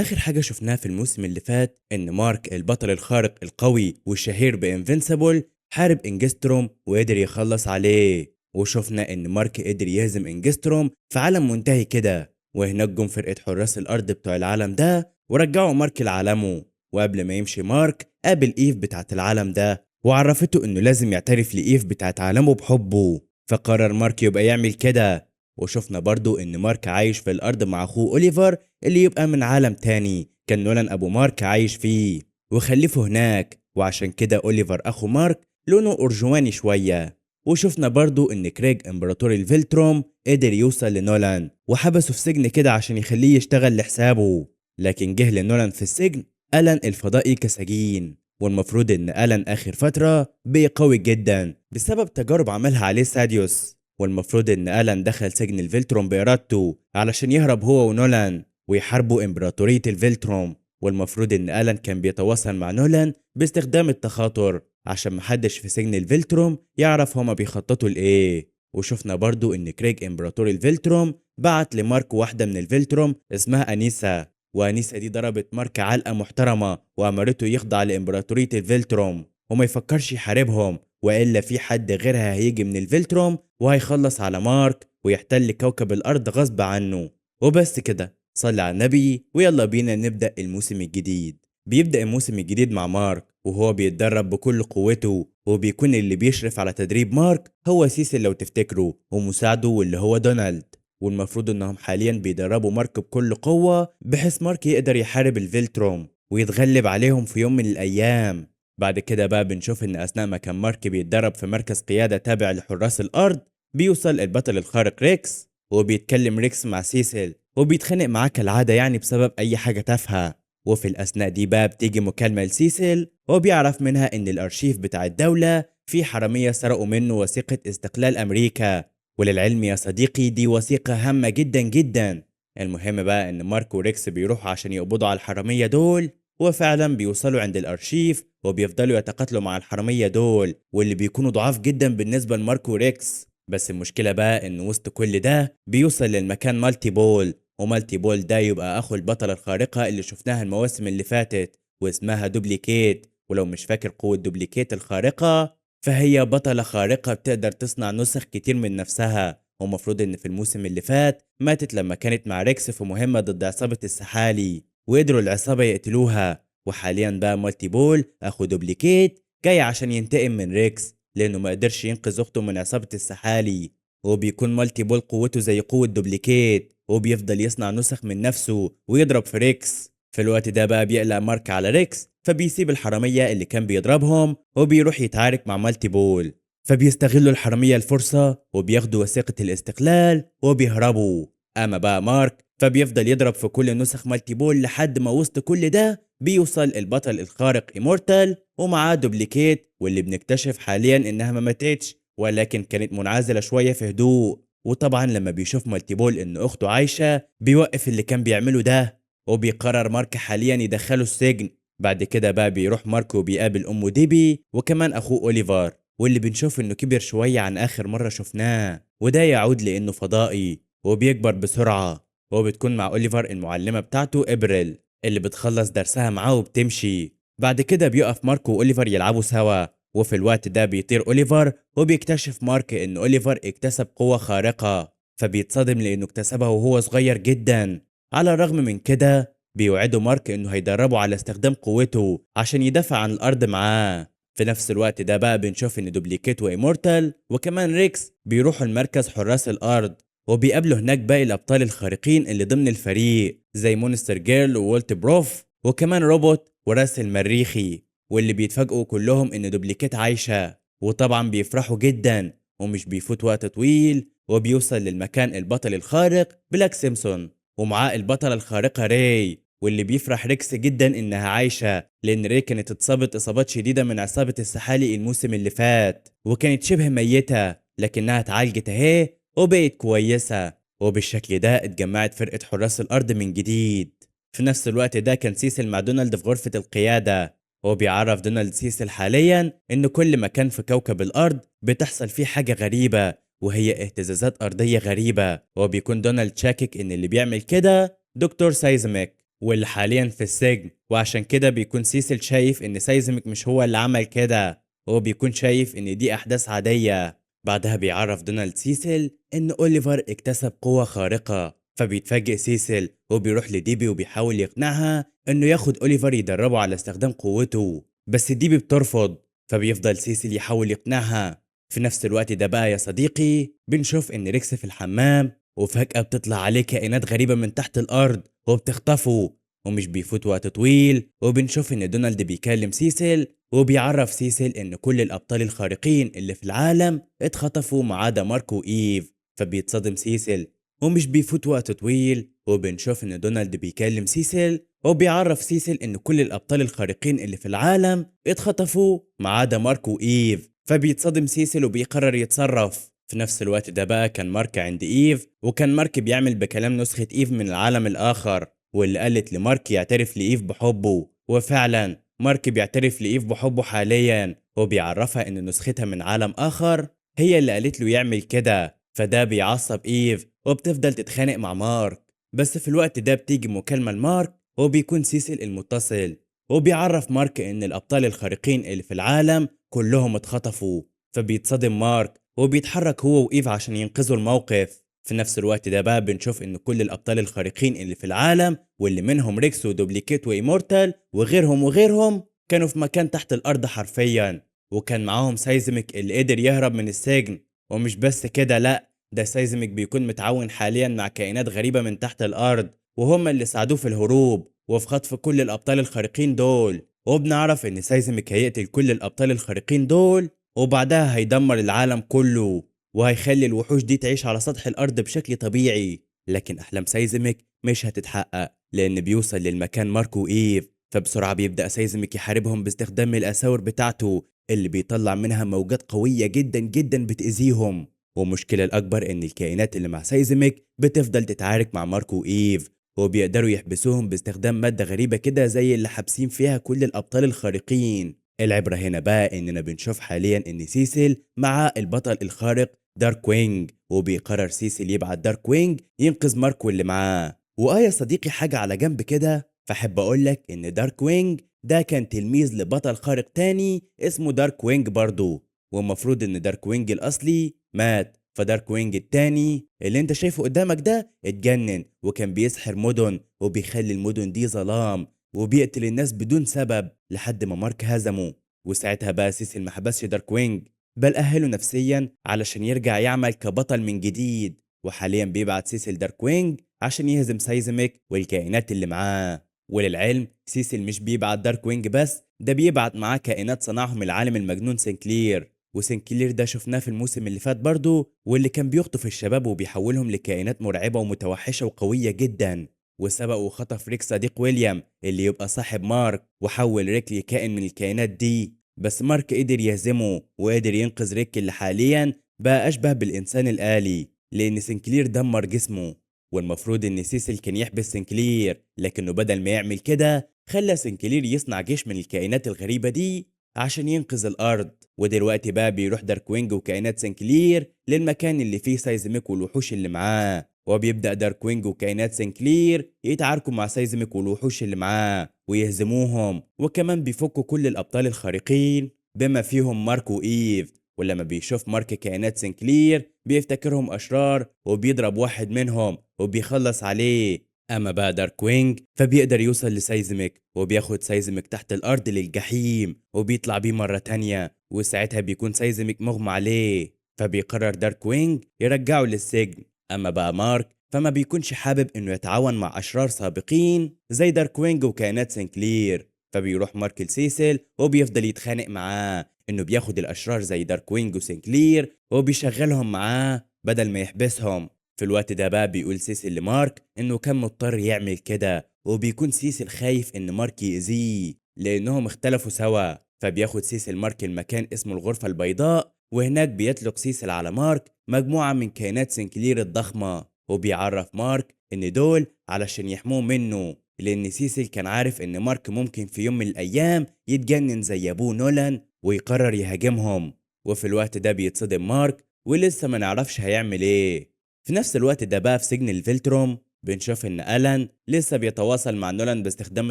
آخر حاجة شفناها في الموسم اللي فات إن مارك البطل الخارق القوي والشهير بإنفنسبل حارب إنجستروم وقدر يخلص عليه، وشفنا إن مارك قدر يهزم إنجستروم في عالم منتهي كده، وهناك جم فرقة حراس الأرض بتوع العالم ده ورجعوا مارك لعالمه. وقبل ما يمشي مارك قابل إيف بتاعت العالم ده وعرفته إنه لازم يعترف لإيف بتاعت عالمه بحبه، فقرر مارك يبقى يعمل كده. وشفنا برضو إن مارك عايش في الأرض مع أخوه أوليفر اللي يبقى من عالم تاني كان نولان أبو مارك عايش فيه وخلفه هناك، وعشان كده أوليفر أخو مارك لونه أرجواني شوية. وشفنا برضو إن كريج إمبراطور الفيلتروم قدر يوصل لنولان وحبسه في سجن كده عشان يخليه يشتغل لحسابه، لكن جه لنولان في السجن ألان الفضائي كسجين. والمفروض إن ألان آخر فترة بقى قوي جدا بسبب تجارب عملها عليه ساديوس، والمفروض إن ألان دخل سجن الفيلتروم بإرادته علشان يهرب هو ونولان ويحاربوا إمبراطورية الفيلتروم. والمفروض إن ألان كان بيتواصل مع نولان باستخدام التخاطر عشان محدش في سجن الفيلتروم يعرف هما بيخططوا لإيه. وشفنا برضو إن كريج إمبراطور الفيلتروم بعت لمارك واحدة من الفيلتروم اسمها أنيسا، وأنيسا دي ضربت مارك علقة محترمة وأمرته يخضع لإمبراطورية الفيلتروم وما يفكرش يحاربهم، وإلا في حد غيرها هيجي من الفيلتروم وهيخلص على مارك ويحتل كوكب الأرض غصب عنه. وبس كده، صلي على النبي ويلا بينا نبدأ الموسم الجديد. بيبدأ الموسم الجديد مع مارك وهو بيتدرب بكل قوته، وبيكون اللي بيشرف على تدريب مارك هو سيسل لو تفتكروا ومساعده واللي هو دونالد. والمفروض انهم حاليا بيدربوا مارك بكل قوة بحيث مارك يقدر يحارب الفيلتروم ويتغلب عليهم في يوم من الأيام. بعد كده بقى بنشوف ان اثناء ما كان مارك بيتدرب في مركز قيادة تابع لحراس الارض بيوصل البطل الخارق ريكس، وبيتكلم ريكس مع سيسل وبيتخانق معاه كالعادة يعني بسبب اي حاجة تافهة. وفي الاثناء دي بقى بتيجي مكالمة لسيسل وبيعرف منها ان الارشيف بتاع الدولة في حرامية سرقوا منه وثيقة استقلال امريكا، وللعلم يا صديقي دي وثيقة هامة جدا جدا. المهم بقى ان مارك وريكس بيروحوا عشان يقبضوا على الحرامية دول، وفعلا بيوصلوا عند الارشيف وبيفضلوا يتقاتلوا مع الحرامية دول واللي بيكونوا ضعاف جدا بالنسبة لمارك وريكس. بس المشكلة بقى ان وسط كل ده بيوصل للمكان مالتي بول، ومالتي بول ده يبقى اخو البطلة الخارقة اللي شفناها المواسم اللي فاتت واسمها دوبليكيت. ولو مش فاكر قوة دوبليكيت الخارقة فهي بطلة خارقة بتقدر تصنع نسخ كتير من نفسها، ومفروض ان في الموسم اللي فات ماتت لما كانت مع ريكس في مهمة ضد عصابة السحالي وقدروا العصابة يقتلوها. وحاليا بقى مالتي بول اخو دوبليكيت جاي عشان ينتقم من ريكس لانه ما قدرش ينقذ اخته من عصابة السحالي. وبيكون مالتي بول قوته زي قوة دوبليكيت وبيفضل يصنع نسخ من نفسه ويضرب في ريكس. في الوقت ده بقى بيقلق مارك على ريكس فبيسيب الحرامية اللي كان بيضربهم وبيروح يتعارك مع مالتي بول، فبيستغلوا الحرامية الفرصة وبياخدوا وثيقة الاستقلال وبيهربوا. أما بقى مارك فبيفضل يضرب في كل نسخ مالتي بول لحد ما وسط كل ده بيوصل البطل الخارق إيمورتال ومعاه دوبليكيت، واللي بنكتشف حاليا إنها ما ماتتش ولكن كانت منعزلة شوية في هدوء. وطبعا لما بيشوف مالتي بول إن أخته عايشة بيوقف اللي كان بيعمله ده وبيقرر مارك حاليا يدخله السجن. بعد كده بقى بيروح مارك وبيقابل أمه ديبي وكمان أخوه أوليفر، واللي بنشوف إنه كبر شوية عن آخر مرة شفناه، وده يعود لإنه فضائي وبيكبر بسرعة. وبتكون مع أوليفر المعلمة بتاعته إبريل اللي بتخلص درسها معاه وبتمشي. بعد كده بيقف مارك وأوليفر يلعبوا سوا، وفي الوقت ده بيطير أوليفر وبيكتشف مارك إن أوليفر اكتسب قوة خارقة، فبيتصدم لأنه اكتسبها وهو صغير جدا. على الرغم من كده بيوعدوا مارك إنه هيدربه على استخدام قوته عشان يدافع عن الأرض معاه. في نفس الوقت ده بقى بنشوف إن دوبليكيت وإيمورتال وكمان ريكس بيروحوا لمركز حراس الأرض وبيقابلوا هناك باقي الأبطال الخارقين اللي ضمن الفريق زي مونستر جيرل وولت بروف وكمان روبوت وراسل المريخي، واللي بيتفاجئوا كلهم إن دوبليكيت عايشة. وطبعا بيفرحوا جدا ومش بيفوت وقت طويل وبيوصل للمكان البطل الخارق بلاك سيمسون ومعاه البطلة الخارقة راي، واللي بيفرح ريكس جدا إنها عايشة لأن راي كانت اتصابت إصابات شديدة من عصابة السحالي الموسم اللي فات وكانت شبه ميتة، لكنها اتعالجت أهي وبقت كويسة. وبالشكل ده اتجمعت فرقة حراس الأرض من جديد. في نفس الوقت ده كان سيسل مع دونالد في غرفة القيادة، وبيعرف دونالد سيسل حاليا إن كل مكان في كوكب الأرض بتحصل فيه حاجة غريبة وهي اهتزازات أرضية غريبة، وبيكون دونالد شاكك إن اللي بيعمل كده دكتور سايزميك واللي حاليا في السجن، وعشان كده بيكون سيسل شايف ان سايزمك مش هو اللي عمل كده، هو بيكون شايف ان دي احداث عادية. بعدها بيعرف دونالد سيسل ان اوليفر اكتسب قوة خارقة، فبيتفاجئ سيسل وبيروح لديبي وبيحاول يقنعها انه ياخد اوليفر يدربه على استخدام قوته، بس ديبي بترفض. فبيفضل سيسل يحاول يقنعها. في نفس الوقت ده بقى يا صديقي بنشوف ان ريكس في الحمام، وفجأة بتطلع عليه كائنات غريبة من تحت الأرض وبتخطفه. ومش بيفوت وقت طويل وبنشوف إن دونالد بيكلم سيسل، وبيعرف سيسل إن كل الأبطال الخارقين اللي في العالم اتخطفوا ما عدا مارك وإيف. فبيتصدم سيسل. ومش بيفوت وقت طويل وبنشوف إن دونالد بيكلم سيسل وبيعرف سيسل إن كل الأبطال الخارقين اللي في العالم اتخطفوا ما عدا مارك وإيف. فبيتصدم سيسل وبيقرر يتصرف. في نفس الوقت ده بقى كان مارك عند إيف، وكان مارك بيعمل بكلام نسخة إيف من العالم الآخر، واللي قالت لمارك يعترف لإيف بحبه. وفعلا مارك بيعترف لإيف بحبه حاليا، وبيعرفها إن نسختها من عالم آخر هي اللي قالت له يعمل كده. فده بيعصب إيف وبتفضل تتخانق مع مارك. بس في الوقت ده بتيجي مكالمة لمارك وبيكون سيسل المتصل، وبيعرف مارك إن الأبطال الخارقين اللي في العالم كلهم اتخطفوا. فبيتصدم مارك وبيتحرك هو وإيف عشان ينقذوا الموقف. في نفس الوقت ده بقى بنشوف إن كل الأبطال الخارقين اللي في العالم، واللي منهم ريكس ودوبليكيت وإيمورتال وغيرهم كانوا في مكان تحت الأرض حرفيا. وكان معاهم سايزميك اللي قدر يهرب من السجن. ومش بس كده لأ، ده سايزميك بيكون متعاون حاليا مع كائنات غريبة من تحت الأرض، وهم اللي ساعدوه في الهروب وفي خطف كل الأبطال الخارقين دول. وبنعرف إن سايزميك هيقتل كل الأبطال الخارقين دول، وبعدها هيدمر العالم كله، وهيخلي الوحوش دي تعيش على سطح الأرض بشكل طبيعي. لكن أحلام سايزميك مش هتتحقق لأن بيوصل للمكان ماركو وإيف. فبسرعة بيبدأ سايزميك يحاربهم باستخدام الأساور بتاعته اللي بيطلع منها موجات قوية جدا جدا بتأذيهم. والمشكلة الأكبر إن الكائنات اللي مع سايزميك بتفضل تتعارك مع ماركو وإيف، وبيقدروا يحبسوهم باستخدام مادة غريبة كده زي اللي حابسين فيها كل الأبطال الخارقين. العبرة هنا بقى إننا بنشوف حاليا إن سيسل مع البطل الخارق دارك وينج، وبيقرر سيسل يبعت دارك وينج ينقذ ماركو اللي معاه. يا صديقي حاجة على جنب كده، فحب أقولك إن دارك وينج ده كان تلميذ لبطل خارق تاني اسمه دارك وينج برضه، والمفروض إن دارك وينج الأصلي مات. فدارك وينج التاني اللي انت شايفه قدامك ده اتجنن وكان بيسحر مدن وبيخلي المدن دي ظلام، وبيقتل الناس بدون سبب لحد ما مارك هزمه. وساعتها بقى سيسل ما حبسش دارك وينج، بل أهله نفسيا علشان يرجع يعمل كبطل من جديد. وحاليا بيبعت سيسل دارك وينج عشان يهزم سايزميك والكائنات اللي معاه. وللعلم سيسل مش بيبعت دارك وينج بس، ده بيبعت معاه كائنات صنعهم العالم المجنون سنكلير. وسنكلير ده شفناه في الموسم اللي فات برضه، واللي كان بيخطف الشباب وبيحولهم لكائنات مرعبة ومتوحشة وقوية جدا. وسبق وخطف ريك صديق ويليام اللي يبقى صاحب مارك، وحول ريك لكائن من الكائنات دي. بس مارك قدر يهزمه وقدر ينقذ ريك اللي حاليا بقى أشبه بالإنسان الآلي، لأن سنكلير دمر جسمه. والمفروض إن سيسل كان يحبس سنكلير، لكنه بدل ما يعمل كده خلى سنكلير يصنع جيش من الكائنات الغريبة دي عشان ينقذ الأرض. ودلوقتي بقى بيروح داركوينج وكائنات سنكلير للمكان اللي فيه سايزميك والوحوش اللي معاه، وبيبدأ داركوينج وكائنات سنكلير يتعاركوا مع سايزميك والوحوش اللي معاه ويهزموهم، وكمان بيفكوا كل الأبطال الخارقين بما فيهم مارك وإيف. ولما بيشوف مارك كائنات سنكلير بيفتكرهم أشرار وبيضرب واحد منهم وبيخلص عليه. أما بقى داركوينج فبيقدر يوصل لسايزميك وبياخد سايزميك تحت الأرض للجحيم وبيطلع بيه مرة تانية، وساعتها بيكون سايزميك مغمى عليه. فبيقرر داركوينج يرجعه للسجن. أما بقى مارك فما بيكونش حابب إنه يتعاون مع أشرار سابقين زي داركوينج وكائنات سنكلير. فبيروح مارك لسيسل وبيفضل يتخانق معاه إنه بياخد الأشرار زي داركوينج وسنكلير وبيشغلهم معاه بدل ما يحبسهم. في الوقت ده بقى بيقول سيسل لمارك انه كان مضطر يعمل كده، وبيكون سيسل خايف ان مارك يأذيه لانهم اختلفوا سوا. فبياخد سيسل مارك المكان اسمه الغرفة البيضاء، وهناك بيطلق سيسل على مارك مجموعة من كائنات سنكلير الضخمة، وبيعرف مارك ان دول علشان يحموه منه، لان سيسل كان عارف ان مارك ممكن في يوم من الايام يتجنن زي ابوه نولان ويقرر يهاجمهم. وفي الوقت ده بيتصدم مارك ولسه ما نعرفش هيعمل ايه. في نفس الوقت ده بقى في سجن الفيلتروم بنشوف إن ألان لسه بيتواصل مع نولان باستخدام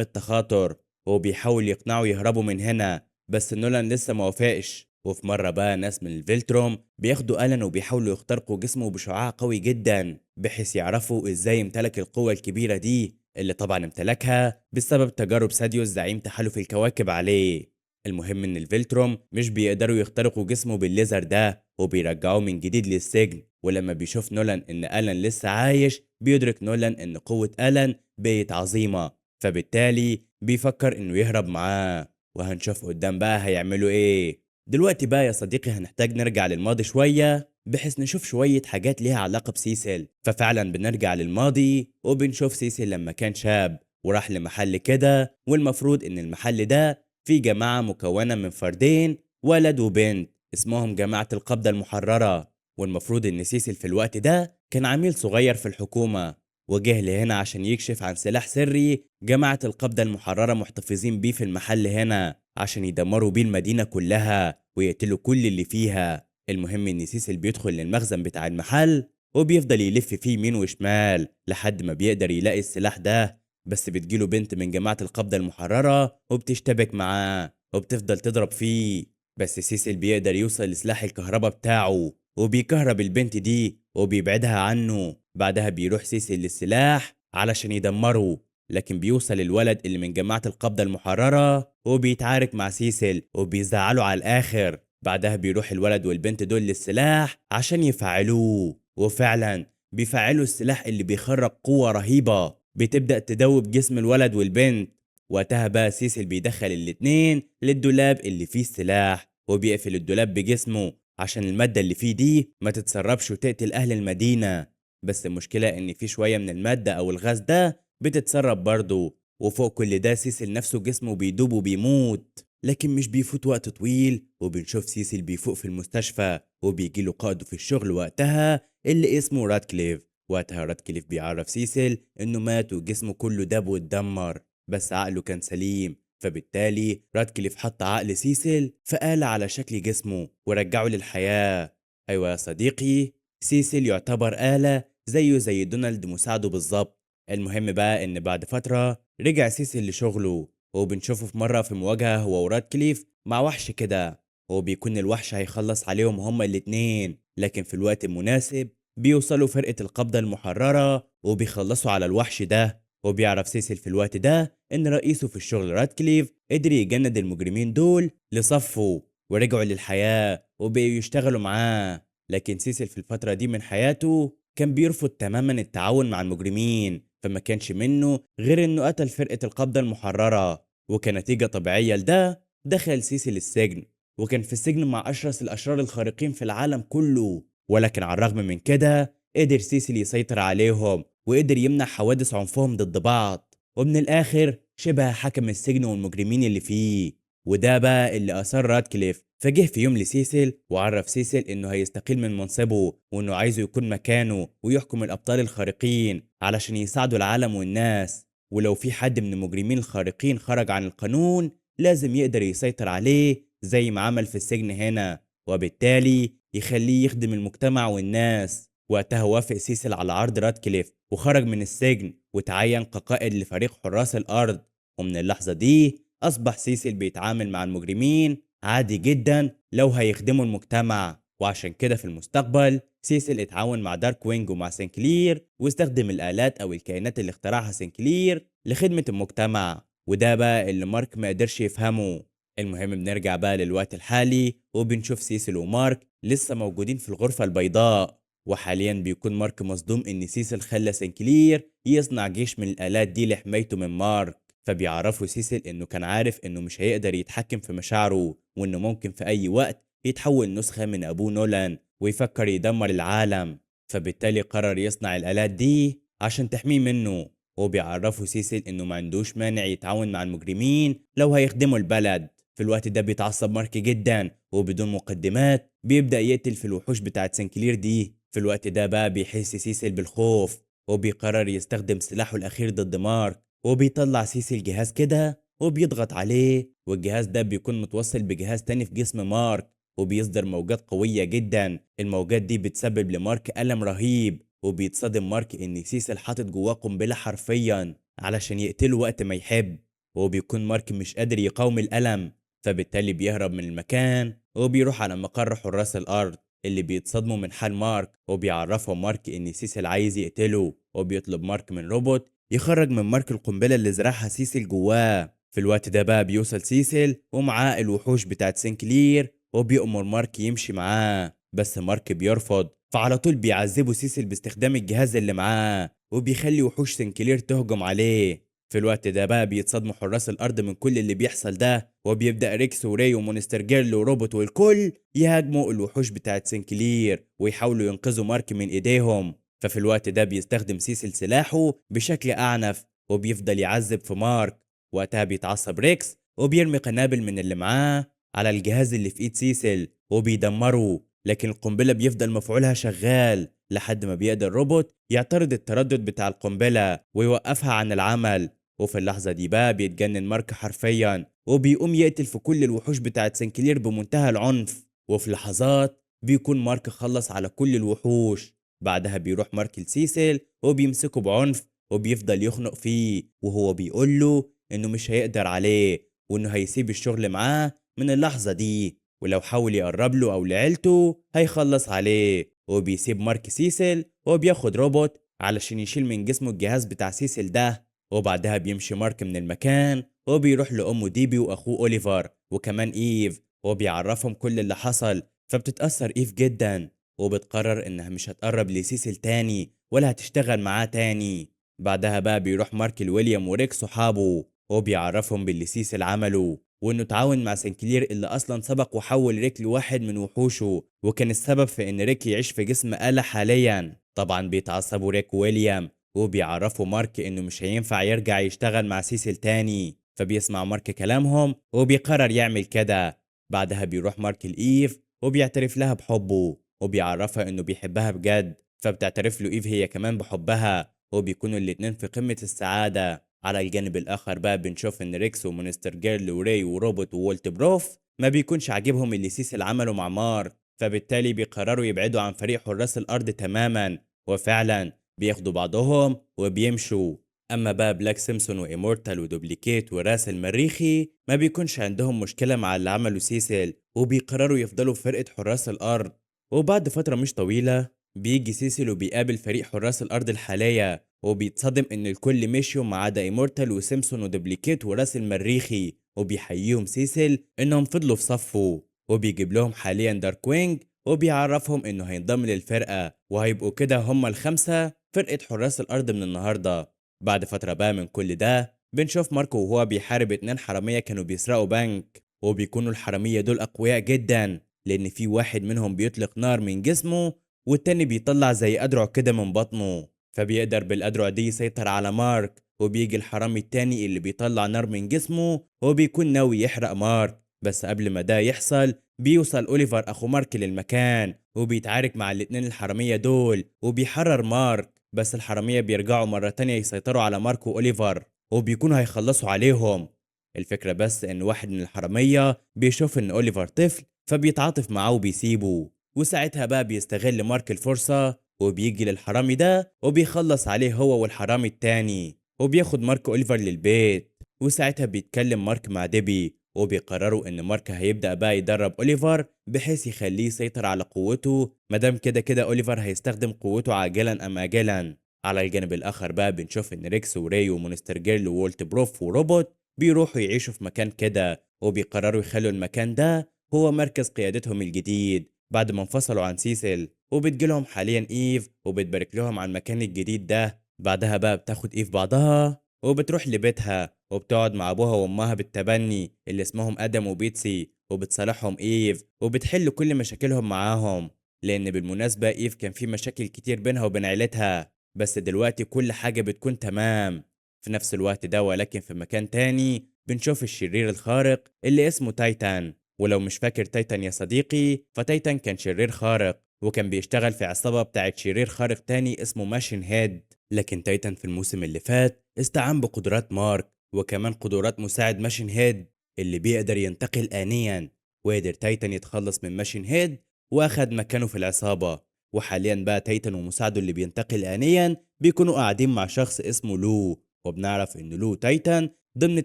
التخاطر، وهو بيحاول يقنعه يهربوا من هنا، بس نولان لسه موافقش. وفي مرة بقى ناس من الفيلتروم بياخدوا ألان وبيحاولوا يخترقوا جسمه بشعاع قوي جدا، بحيث يعرفوا إزاي يمتلك القوة الكبيرة دي، اللي طبعا امتلكها بسبب تجارب ساديوس زعيم تحالف الكواكب عليه. المهم إن الفيلتروم مش بيقدروا يخترقوا جسمه بالليزر ده، وبيرجعوه من جديد للسجن. ولما بيشوف نولان إن ألان لسه عايش، بيدرك نولان إن قوة ألان بقت عظيمة، فبالتالي بيفكر إنه يهرب معاه. وهنشوف قدام بقى هيعملوا إيه. دلوقتي بقى يا صديقي هنحتاج نرجع للماضي شوية بحيث نشوف شوية حاجات ليها علاقة بسيسل. ففعلا بنرجع للماضي وبنشوف سيسل لما كان شاب وراح لمحل كده، والمفروض إن المحل ده فيه جماعة مكونة من فردين، ولد وبنت، اسمهم جماعة القبضة المحررة. والمفروض إن سيسل في الوقت ده كان عميل صغير في الحكومة، وجه لهنا عشان يكشف عن سلاح سري جماعة القبضة المحررة محتفظين بيه في المحل هنا، عشان يدمروا بيه المدينة كلها ويقتلوا كل اللي فيها. المهم إن سيسل بيدخل للمخزن بتاع المحل وبيفضل يلف فيه يمين وشمال لحد ما بيقدر يلاقي السلاح ده، بس بتجيله بنت من جماعة القبضة المحررة وبتشتبك معاه وبتفضل تضرب فيه. بس سيسل بيقدر يوصل لسلاح الكهرباء بتاعه وبيكهرب البنت دي وبيبعدها عنه. بعدها بيروح سيسل للسلاح علشان يدمره، لكن بيوصل الولد اللي من جماعة القبضة المحررة وبيتعارك مع سيسل وبيزعله على الآخر. بعدها بيروح الولد والبنت دول للسلاح عشان يفعلوه، وفعلا بيفعلوا السلاح اللي بيخرج قوة رهيبة بتبدأ تدوب جسم الولد والبنت. وقتها بقى سيسل بيدخل الاتنين للدولاب اللي فيه السلاح وبيقفل الدولاب بجسمه عشان المادة اللي فيه دي ما تتسربش وتقتل أهل المدينة. بس المشكلة إن في شوية من المادة أو الغاز ده بتتسرب برضه، وفوق كل ده سيسل نفسه جسمه بيدوب وبيموت. لكن مش بيفوت وقت طويل وبنشوف سيسل بيفوق في المستشفى وبيجيله قائده في الشغل وقتها اللي اسمه راتكليف. وقتها راتكليف بيعرف سيسل إنه مات وجسمه كله داب واتدمر، بس عقله كان سليم. فبالتالي راتكليف حط عقل سيسل في آلة على شكل جسمه ورجعه للحياة. أيوة يا صديقي، سيسل يعتبر آلة زيه زي دونالد مساعده بالظبط. المهم بقى إن بعد فترة رجع سيسل لشغله، وبنشوفه في مرة في مواجهة هو وراتكليف مع وحش كده. هو بيكون الوحش هيخلص عليهم هما الاتنين، لكن في الوقت المناسب بيوصلوا فرقة القبضة المحررة وبيخلصوا على الوحش ده. وبيعرف سيسل في الوقت ده إن رئيسه في الشغل راتكليف قدر يجند المجرمين دول لصفه ورجعوا للحياة وبقوا يشتغلوا معاه. لكن سيسل في الفترة دي من حياته كان بيرفض تماما التعاون مع المجرمين، فما كانش منه غير إنه قتل فرقة القبضة المحررة. وكنتيجة طبيعية لده دخل سيسل السجن، وكان في السجن مع أشرس الأشرار الخارقين في العالم كله. ولكن على الرغم من كده قدر سيسل يسيطر عليهم وقدر يمنع حوادث عنفهم ضد بعض، ومن الآخر شبه حكم السجن والمجرمين اللي فيه. وده بقى اللي أثار راتكليف، فجه في يوم لسيسل وعرف سيسل إنه هيستقيل من منصبه وإنه عايزه يكون مكانه ويحكم الأبطال الخارقين علشان يساعدوا العالم والناس. ولو في حد من المجرمين الخارقين خرج عن القانون لازم يقدر يسيطر عليه زي ما عمل في السجن هنا، وبالتالي يخليه يخدم المجتمع والناس. وقتها وافق سيسل على عرض راتكليف وخرج من السجن وتعين كقائد لفريق حراس الأرض. ومن اللحظة دي أصبح سيسل بيتعامل مع المجرمين عادي جدا لو هيخدموا المجتمع. وعشان كده في المستقبل سيسل اتعاون مع دارك وينج ومع سنكلير واستخدم الآلات أو الكائنات اللي اخترعها سنكلير لخدمة المجتمع. وده بقى اللي مارك ما قدرش يفهمه. المهم بنرجع بقى للوقت الحالي وبنشوف سيسل ومارك لسه موجودين في الغرفة البيضاء. وحاليا بيكون مارك مصدوم ان سيسل خلى سنكلير يصنع جيش من الآلات دي لحمايته من مارك. فبيعرفوا سيسل انه كان عارف انه مش هيقدر يتحكم في مشاعره وانه ممكن في اي وقت يتحول نسخة من ابوه نولان ويفكر يدمر العالم. فبالتالي قرر يصنع الآلات دي عشان تحميه منه. وبيعرفوا سيسل انه ما عندوش مانع يتعاون مع المجرمين لو هيخدموا البلد. في الوقت ده بيتعصب مارك جدا وبدون مقدمات بيبدأ يقتل في الوحوش بتاعت سنكلير دي. في الوقت ده بقى بيحس سيسل بالخوف وبيقرر يستخدم سلاحه الأخير ضد مارك. وبيطلع سيسل جهاز كده وبيضغط عليه، والجهاز ده بيكون متوصل بجهاز تاني في جسم مارك وبيصدر موجات قوية جدا. الموجات دي بتسبب لمارك ألم رهيب وبيتصدم مارك إن سيسل حاطط جواه قنبلة حرفيا علشان يقتله وقت ما يحب. وبيكون مارك مش قادر يقاوم الألم، فبالتالي بيهرب من المكان وبيروح على مقر حراس الأرض اللي بيتصدموا من حال مارك، وبيعرفهم مارك إن سيسل عايز يقتله، وبيطلب مارك من روبوت يخرج من مارك القنبلة اللي زرعها سيسل جواه. في الوقت ده بقى بيوصل سيسل ومعاه الوحوش بتاعت سنكلير، وبيأمر مارك يمشي معاه، بس مارك بيرفض، فعلى طول بيعذبوا سيسل باستخدام الجهاز اللي معاه، وبيخلي وحوش سنكلير تهجم عليه. في الوقت ده بقى بيتصدموا حراس الأرض من كل اللي بيحصل ده، وبيبدأ ريكس وراي ومونستر جيرل وروبوت والكل يهاجموا الوحوش بتاعت سنكلير ويحاولوا ينقذوا مارك من إيديهم. ففي الوقت ده بيستخدم سيسل سلاحه بشكل أعنف، وبيفضل يعذب في مارك. وقتها بيتعصب ريكس وبيرمي قنابل من اللي معاه على الجهاز اللي في ايد سيسل وبيدمره، لكن القنبلة بيفضل مفعولها شغال لحد ما بيقدر روبوت يعترض التردد بتاع القنبلة ويوقفها عن العمل. وفي اللحظة دي بقى بيتجنن مارك حرفيا، وبيقوم يقتل في كل الوحوش بتاعت سنكلير بمنتهى العنف. وفي لحظات بيكون مارك خلص على كل الوحوش. بعدها بيروح مارك لسيسل وبيمسكه بعنف، وبيفضل يخنق فيه وهو بيقول له انه مش هيقدر عليه، وانه هيسيب الشغل معاه من اللحظة دي، ولو حاول يقرب له او لعيلته هيخلص عليه. وبيسيب مارك سيسل وبياخد روبوت علشان يشيل من جسمه الجهاز بتاع سيسل ده. وبعدها بيمشي مارك من المكان وبيروح لأمه ديبي وأخوه أوليفر وكمان إيف، وبيعرفهم كل اللي حصل. فبتتأثر إيف جدا، وبتقرر إنها مش هتقرب لسيسل تاني ولا هتشتغل معاه تاني. بعدها بقى بيروح مارك لويليام وريك صحابه، وبيعرفهم باللي سيسل عمله، وإنه تعاون مع سنكلير اللي أصلا سبق وحول ريك لواحد من وحوشه، وكان السبب في إن ريك يعيش في جسم آلة حاليا. طبعا بيتعصبوا ريك وويليام وبيعرفوا مارك إنه مش هينفع يرجع يشتغل مع سيسل تاني، فبيسمع مارك كلامهم وبيقرر يعمل كده. بعدها بيروح مارك لإيف وبيعترف لها بحبه، وبيعرفها إنه بيحبها بجد، فبتعترف له إيف هي كمان بحبها، وبيكونوا الاتنين في قمة السعادة. على الجانب الآخر بقى بنشوف إن ريكس ومونستر جيرل وراي وروبوت وولت بروف ما بيكونش عاجبهم اللي سيسل عمله مع مارك، فبالتالي بيقرروا يبعدوا عن فريق حراس الأرض تماما. وفعلا بياخدوا بعضهم وبيمشوا. أما بقى بلاك سيمسون وإيمورتال ودوبليكيت وراس المريخي ما بيكونش عندهم مشكلة مع اللي عمله سيسل، وبيقرروا يفضلوا في فرقة حراس الأرض. وبعد فترة مش طويلة بيجي سيسل وبيقابل فريق حراس الأرض الحالية، وبيتصدم إن الكل مشيوا ما عدا إيمورتال وسيمسون ودوبليكيت وراس المريخي، وبيحييهم سيسل إنهم فضلوا في صفه. وبيجيب لهم حاليا دارك وينج وبيعرفهم إنه هينضم للفرقة، وهيبقوا كده هما الخمسة فرقة حراس الأرض من النهاردة. بعد فترة بقى من كل ده بنشوف ماركو وهو بيحارب اتنين حرامية كانوا بيسرقوا بنك، وبيكونوا الحرامية دول أقوياء جدا لأن في واحد منهم بيطلق نار من جسمه، والتاني بيطلع زي أدرع كده من بطنه، فبيقدر بالأدرع دي يسيطر على مارك. وبيجي الحرامي التاني اللي بيطلع نار من جسمه وبيكون ناوي يحرق مارك، بس قبل ما ده يحصل بيوصل أوليفر أخو مارك للمكان وبيتعارك مع الاتنين الحرامية دول وبيحرر مارك، بس الحرامية بيرجعوا مرة تانية يسيطروا على مارك وأوليفر وبيكونوا هيخلصوا عليهم. الفكرة بس إن واحد من الحرامية بيشوف إن أوليفر طفل فبيتعاطف معاه وبيسيبه، وساعتها بقى بيستغل مارك الفرصة وبيجي للحرامي ده وبيخلص عليه هو والحرامي التاني، وبياخد مارك أوليفر للبيت. وساعتها بيتكلم مارك مع ديبي وبيقرروا ان مارك هيبدأ بقى يدرب اوليفر بحيث يخليه يسيطر على قوته، مادام كده كده اوليفر هيستخدم قوته عاجلا ام اجلا. على الجانب الاخر بقى بنشوف ان ريكس وراي ومونستر جيرل وولت بروف وروبوت بيروحوا يعيشوا في مكان كده، وبيقرروا يخلوا المكان ده هو مركز قيادتهم الجديد بعد ما انفصلوا عن سيسل. وبتجيلهم حاليا ايف وبتبارك لهم على المكان الجديد ده. بعدها بقى بتاخد ايف بعضها وبتروح لبيتها وبتقعد مع ابوها وامها بالتبني اللي اسمهم ادم وبيتسي، وبتصالحهم ايف وبتحل كل مشاكلهم معاهم، لان بالمناسبة ايف كان في مشاكل كتير بينها وبين عيلتها، بس دلوقتي كل حاجة بتكون تمام. في نفس الوقت ده ولكن في مكان تاني بنشوف الشرير الخارق اللي اسمه تايتان. ولو مش فاكر تايتان يا صديقي، فتايتان كان شرير خارق وكان بيشتغل في عصابة بتاعت شرير خارق تاني اسمه ماشين هيد. لكن تايتان في الموسم اللي فات استعان بقدرات مارك وكمان قدرات مساعد ماشين هيد اللي بيقدر ينتقل آنيا، وقدر تايتان يتخلص من ماشين هيد واخد مكانه في العصابة. وحاليا بقى تايتان ومساعده اللي بينتقل آنيا بيكونوا قاعدين مع شخص اسمه لو، وبنعرف إن لو تايتان ضمن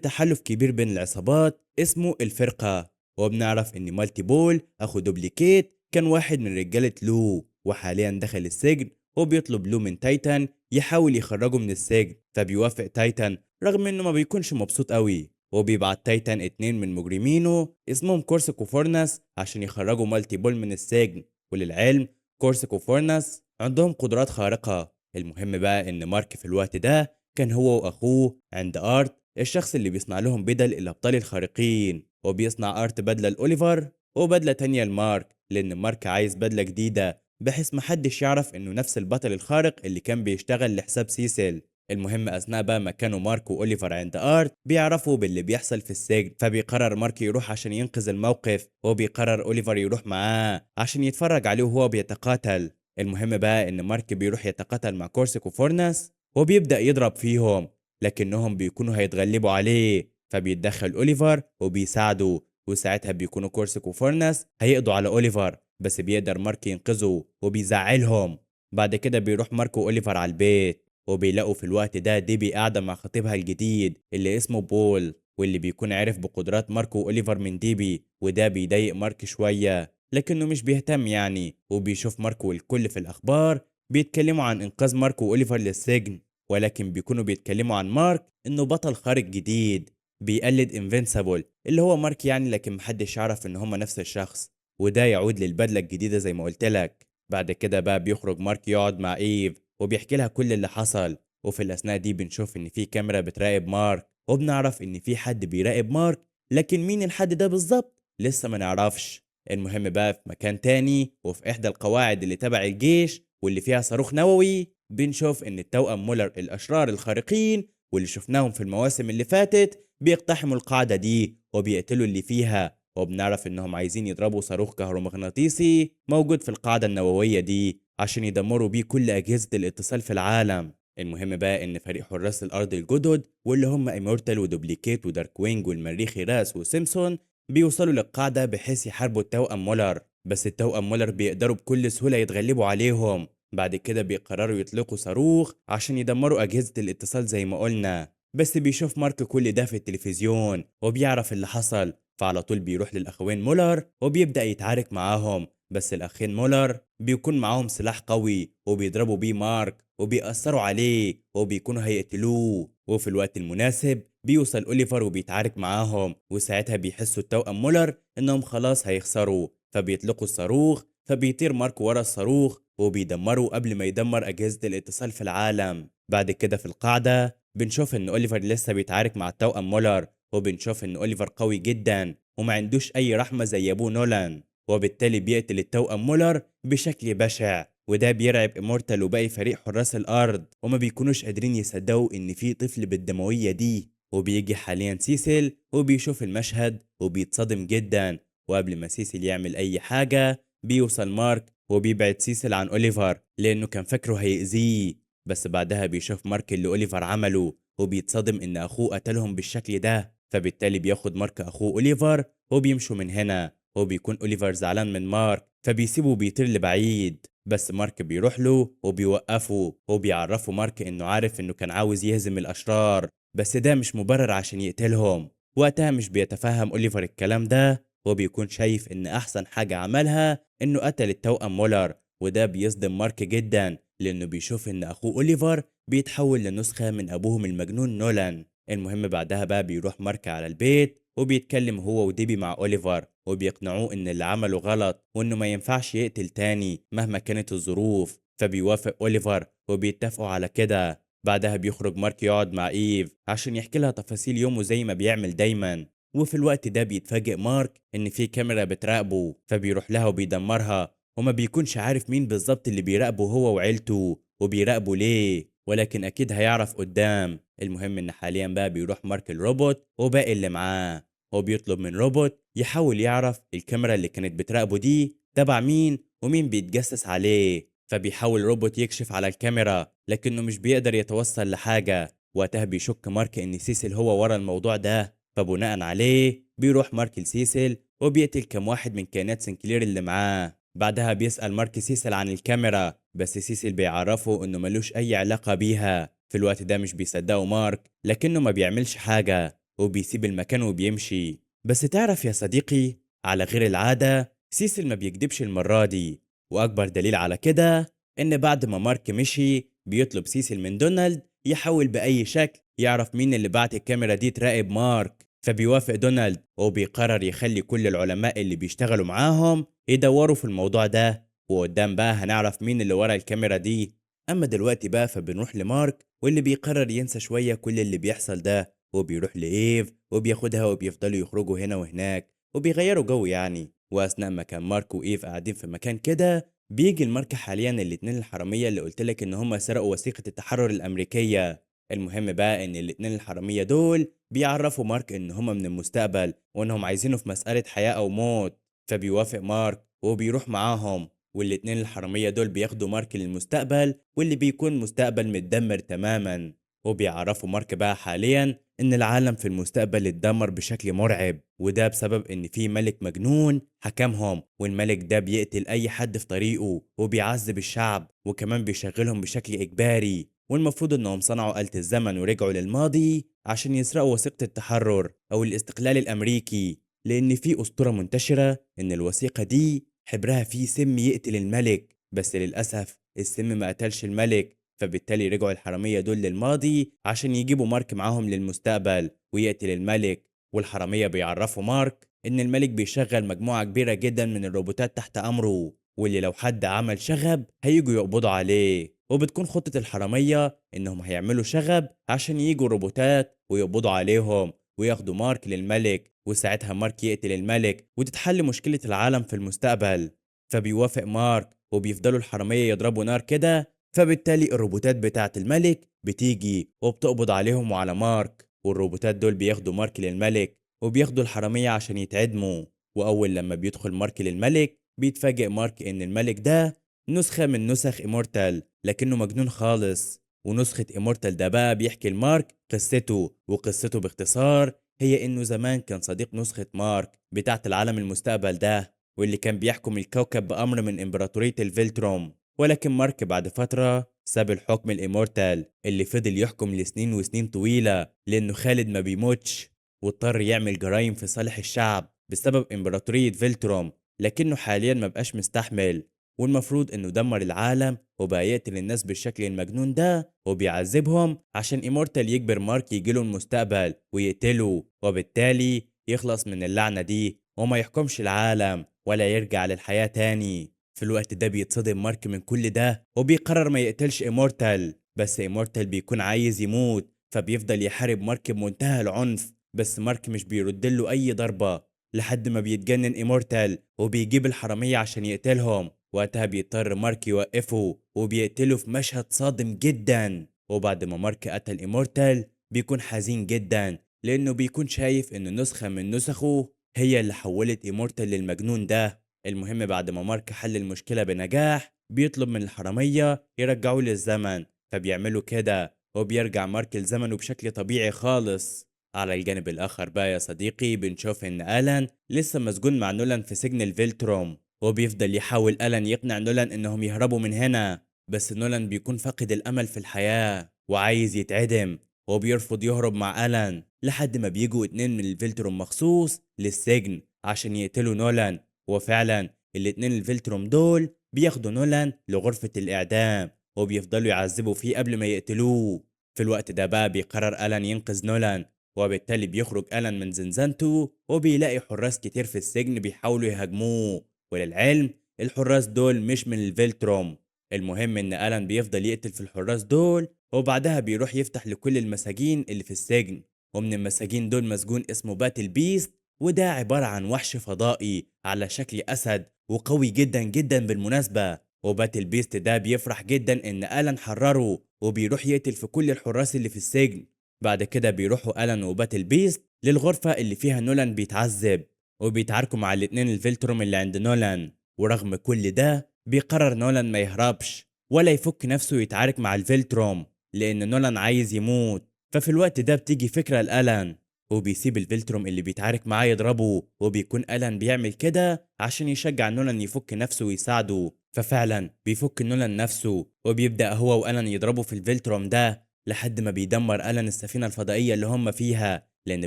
تحالف كبير بين العصابات اسمه الفرقة. وبنعرف إن مالتي بول أخو دوبليكيت كان واحد من رجالة لو، وحاليا دخل السجن، وبيطلب لو من تايتان يحاول يخرجه من السجن، فبيوافق تايتان رغم إنه ما بيكونش مبسوط قوي. وبيبعت تايتان اتنين من مجرمينه اسمهم كورسك وفورناس عشان يخرجوا مالتي بول من السجن. وللعلم كورسك وفورناس عندهم قدرات خارقة. المهم بقى إن مارك في الوقت ده كان هو وأخوه عند آرت، الشخص اللي بيصنع لهم بدل الأبطال الخارقين، وبيصنع آرت بدلة لأوليفر وبدلة تانية لمارك، لأن مارك عايز بدلة جديدة بحيث محدش يعرف إنه نفس البطل الخارق اللي كان بيشتغل لحساب سيسل. المهم أثناء بقى ما كانوا مارك وأوليفر عند آرت بيعرفوا باللي بيحصل في السجن، فبيقرر مارك يروح عشان ينقذ الموقف، وبيقرر أوليفر يروح معاه عشان يتفرج عليه وهو بيتقاتل. المهم بقى إن مارك بيروح يتقاتل مع كورسك وفورناس وبيبدأ يضرب فيهم، لكنهم بيكونوا هيتغلبوا عليه، فبيتدخل أوليفر وبيساعده. وساعتها بيكونوا كورسك وفورناس هيقضوا على أوليفر، بس بيقدر مارك ينقذه وبيزعلهم. بعد كده بيروح مارك وأوليفر على البيت، وبيلاقوا في الوقت ده ديبي قاعدة مع خطيبها الجديد اللي اسمه بول، واللي بيكون عارف بقدرات ماركو وأوليفر من ديبي، وده بيضايق مارك شوية لكنه مش بيهتم يعني. وبيشوف ماركو والكل في الأخبار بيتكلموا عن إنقاذ ماركو وأوليفر للسجن، ولكن بيكونوا بيتكلموا عن مارك إنه بطل خارق جديد بيقلد انفينسيبل اللي هو مارك يعني، لكن محدش يعرف إن هما نفس الشخص، وده يعود للبدلة الجديدة زي ما قلت لك. بعد كده بقى بيخرج مارك يقعد مع إيف وبيحكي لها كل اللي حصل. وفي الأثناء دي بنشوف إن في كاميرا بتراقب مارك، وبنعرف إن في حد بيراقب مارك، لكن مين الحد ده بالظبط لسه ما نعرفش. المهم بقى في مكان تاني وفي إحدى القواعد اللي تبع الجيش واللي فيها صاروخ نووي بنشوف إن التوأم مولر الأشرار الخارقين واللي شفناهم في المواسم اللي فاتت بيقتحموا القاعدة دي وبيقتلوا اللي فيها. وبنعرف إنهم عايزين يضربوا صاروخ كهرومغناطيسي موجود في القاعدة النووية دي عشان يدمروا بيه كل أجهزة الاتصال في العالم. المهم بقى إن فريق حراس الأرض الجدد واللي هم إيمورتال ودوبليكيت ودارك وينج والمريخي راس وسيمسون بيوصلوا للقاعدة بحيث يحاربوا التوأم مولر، بس التوأم مولر بيقدروا بكل سهولة يتغلبوا عليهم. بعد كده بيقرروا يطلقوا صاروخ عشان يدمروا أجهزة الاتصال زي ما قلنا، بس بيشوف مارك كل ده في التلفزيون وبيعرف اللي حصل، فعلى طول بيروح للأخوين مولر وبيبدأ يتعارك معاهم. بس الأخين مولر بيكون معاهم سلاح قوي وبيضربوا بيه مارك وبيأثروا عليه وبيكونوا هيقتلوه. وفي الوقت المناسب بيوصل أوليفر وبيتعارك معاهم، وساعتها بيحسوا التوأم مولر إنهم خلاص هيخسروا، فبيطلقوا الصاروخ، فبيطير مارك ورا الصاروخ وبيدمره قبل ما يدمر أجهزة الاتصال في العالم. بعد كده في القاعدة بنشوف إن أوليفر لسه بيتعارك مع التوأم مولر، وبنشوف إن أوليفر قوي جدا وما عندوش أي رحمة زي أبوه نولان، وبالتالي بيقتل التوأم مولر بشكل بشع. وده بيرعب إمورتال وباقي فريق حراس الأرض وما بيكونوش قادرين يصدقوا إن في طفل بالدموية دي. وبيجي حاليا سيسل وبيشوف المشهد وبيتصدم جدا، وقبل ما سيسل يعمل أي حاجة بيوصل مارك وبيبعد سيسل عن أوليفر لأنه كان فاكره هيأذيه. بس بعدها بيشوف مارك اللي أوليفر عمله وبيتصدم إن أخوه قتلهم بالشكل ده، فبالتالي بياخد مارك أخوه أوليفر وبيمشوا من هنا. وبيكون أوليفر زعلان من مارك فبيسيبه وبيطير لبعيد، بس مارك بيروح له وبيوقفه وبيعرفه مارك إنه عارف إنه كان عاوز يهزم الأشرار، بس ده مش مبرر عشان يقتلهم. وقتها مش بيتفهم أوليفر الكلام ده وبيكون شايف إن أحسن حاجة عملها إنه قتل التوأم مولر، وده بيصدم مارك جدا لأنه بيشوف إن أخوه أوليفر بيتحول لنسخة من أبوهم المجنون نولان. المهم بعدها بقى بيروح مارك على البيت وبيتكلم هو وديبي مع أوليفر وبيقنعوه إن اللي عمله غلط وإنه ما ينفعش يقتل تاني مهما كانت الظروف، فبيوافق أوليفر وبيتفقوا على كده. بعدها بيخرج مارك يقعد مع إيف عشان يحكي لها تفاصيل يومه زي ما بيعمل دايما. وفي الوقت ده بيتفاجئ مارك إن في كاميرا بتراقبه، فبيروح لها وبيدمرها، وما بيكونش عارف مين بالظبط اللي بيراقبه هو وعيلته وبيراقبه ليه، ولكن أكيد هيعرف قدام. المهم إن حاليا بقى بيروح مارك الروبوت وباقي اللي معاه، هو بيطلب من روبوت يحاول يعرف الكاميرا اللي كانت بتراقبه دي تبع مين ومين بيتجسس عليه. فبيحاول روبوت يكشف على الكاميرا لكنه مش بيقدر يتوصل لحاجة. وقتها بيشك مارك إن سيسل هو ورا الموضوع ده، فبناء عليه بيروح مارك لسيسل وبيقتل كم واحد من كائنات سنكلير اللي معاه. بعدها بيسأل مارك سيسل عن الكاميرا، بس سيسل بيعرفه إنه ملوش أي علاقة بيها. في الوقت ده مش بيصدقوا مارك، لكنه ما بيعملش حاجة وبيسيب المكان وبيمشي. بس تعرف يا صديقي، على غير العادة سيسل ما بيكدبش المرة دي. وأكبر دليل على كده إن بعد ما مارك مشي بيطلب سيسل من دونالد يحاول بأي شكل يعرف مين اللي بعت الكاميرا دي تراقب مارك. فبيوافق دونالد وبيقرر يخلي كل العلماء اللي بيشتغلوا معاهم يدوروا في الموضوع ده، وقدام بقى هنعرف مين اللي ورا الكاميرا دي. أما دلوقتي بقى فبنروح لمارك واللي بيقرر ينسى شوية كل اللي بيحصل ده، وبيروح لإيف وبياخدها وبيفضلوا يخرجوا هنا وهناك وبيغيروا جو يعني. وأثناء ما كان مارك وإيف قاعدين في مكان كده بيجي المارك حاليا الاتنين الحرامية اللي قلتلك إن هما سرقوا وثيقة التحرر الأمريكية. المهم بقى إن الاتنين الحرامية دول بيعرفوا مارك إن هما من المستقبل وإنهم عايزينه في مسألة حياة أو موت. فبيوافق مارك وبيروح معاهم، والاتنين الحرامية دول بياخدوا مارك للمستقبل واللي بيكون مستقبل متدمر تماما. وبيعرفوا مارك بقى حاليا إن العالم في المستقبل اتدمر بشكل مرعب، وده بسبب إن في ملك مجنون حكمهم، والملك ده بيقتل أي حد في طريقه وبيعذب الشعب وكمان بيشغلهم بشكل إجباري. والمفروض إنهم صنعوا آلة الزمن ورجعوا للماضي عشان يسرقوا وثيقة التحرر أو الاستقلال الأمريكي، لأن في أسطورة منتشرة إن الوثيقة دي حبرها فيه سم يقتل الملك. بس للأسف السم ما قتلش الملك، فبالتالي رجعوا الحرامية دول للماضي عشان يجيبوا مارك معاهم للمستقبل ويقتل الملك. والحرامية بيعرفوا مارك إن الملك بيشغل مجموعة كبيرة جدا من الروبوتات تحت أمره، واللي لو حد عمل شغب هيجوا يقبضوا عليه. وبتكون خطة الحرامية إنهم هيعملوا شغب عشان يجوا روبوتات ويقبضوا عليهم وياخدوا مارك للملك، وساعتها مارك يقتل الملك وتتحل مشكلة العالم في المستقبل. فبيوافق مارك وبيفضلوا الحرامية يضربوا نار كده، فبالتالي الروبوتات بتاعة الملك بتيجي وبتقبض عليهم وعلى مارك، والروبوتات دول بياخدوا مارك للملك وبياخدوا الحرامية عشان يتعدموا. وأول لما بيدخل مارك للملك بيتفاجئ مارك إن الملك ده نسخة من نسخ إيمورتال لكنه مجنون خالص. ونسخة إيمورتال ده بقى بيحكي لمارك قصته، وقصته باختصار هي إنه زمان كان صديق نسخة مارك بتاعة العالم المستقبل ده، واللي كان بيحكم الكوكب بأمر من إمبراطورية الفيلتروم. ولكن مارك بعد فترة ساب الحكم الإيمورتال اللي فضل يحكم لسنين وسنين طويلة، لأنه خالد ما بيموتش واضطر يعمل جرائم في صالح الشعب بسبب إمبراطورية فيلتروم، لكنه حاليا ما بقاش مستحمل. والمفروض إنه دمر العالم وبقى يقتل الناس بالشكل المجنون ده وبيعذبهم عشان إيمورتال يجبر مارك يجيله المستقبل ويقتله، وبالتالي يخلص من اللعنة دي وما يحكمش العالم ولا يرجع للحياة تاني. في الوقت ده بيتصدم مارك من كل ده وبيقرر ما يقتلش إيمورتال، بس إيمورتال بيكون عايز يموت فبيفضل يحارب مارك بمنتهى العنف، بس مارك مش بيردله أي ضربة لحد ما بيتجنن إيمورتال وبيجيب الحرامية عشان يقتلهم. وقتها بيضطر مارك يوقفه وبيقتله في مشهد صادم جدا. وبعد ما مارك قتل إيمورتال بيكون حزين جدا لأنه بيكون شايف إن نسخة من نسخه هي اللي حولت إيمورتال للمجنون ده. المهم بعد ما مارك حل المشكلة بنجاح بيطلب من الحرامية يرجعوه للزمن، فبيعملوا كده وبيرجع مارك لزمنه بشكل طبيعي خالص. على الجانب الآخر بقى يا صديقي بنشوف إن ألان لسه مسجون مع نولان في سجن الفيلتروم، وبيفضل يحاول ألان يقنع نولان إنهم يهربوا من هنا، بس نولان بيكون فاقد الأمل في الحياة وعايز يتعدم، وبيرفض يهرب مع ألان لحد ما بيجوا اتنين من الفيلتروم مخصوص للسجن عشان يقتلوا نولان. وفعلا الاتنين الفيلتروم دول بياخدوا نولان لغرفة الإعدام وبيفضلوا يعذبوا فيه قبل ما يقتلوه. في الوقت ده بقى بيقرر ألان ينقذ نولان، وبالتالي بيخرج ألان من زنزانته وبيلاقي حراس كتير في السجن بيحاولوا يهاجموه. وللعلم الحراس دول مش من الفيلتروم. المهم إن ألان بيفضل يقتل في الحراس دول وبعدها بيروح يفتح لكل المساجين اللي في السجن. ومن المساجين دول مسجون اسمه باتل بيست، وده عبارة عن وحش فضائي على شكل أسد وقوي جدا جدا بالمناسبة. وباتل بيست ده بيفرح جدا إن ألان حرره وبيروح يقتل في كل الحراس اللي في السجن. بعد كده بيروحوا ألان وباتل بيست للغرفة اللي فيها نولان بيتعذب، وبيتعاركوا مع الاتنين الفيلتروم اللي عند نولان. ورغم كل ده بيقرر نولان ما يهربش ولا يفك نفسه يتعارك مع الفيلتروم لأن نولان عايز يموت. ففي الوقت ده بتيجي فكرة لألان وبيسيب الفيلتروم اللي بيتعارك معاه يضربه، وبيكون ألان بيعمل كده عشان يشجع نولان يفك نفسه ويساعده. ففعلا بيفك نولان نفسه، وبيبدأ هو وألان يضربوا في الفيلتروم ده لحد ما بيدمر ألان السفينة الفضائية اللي هم فيها، لأن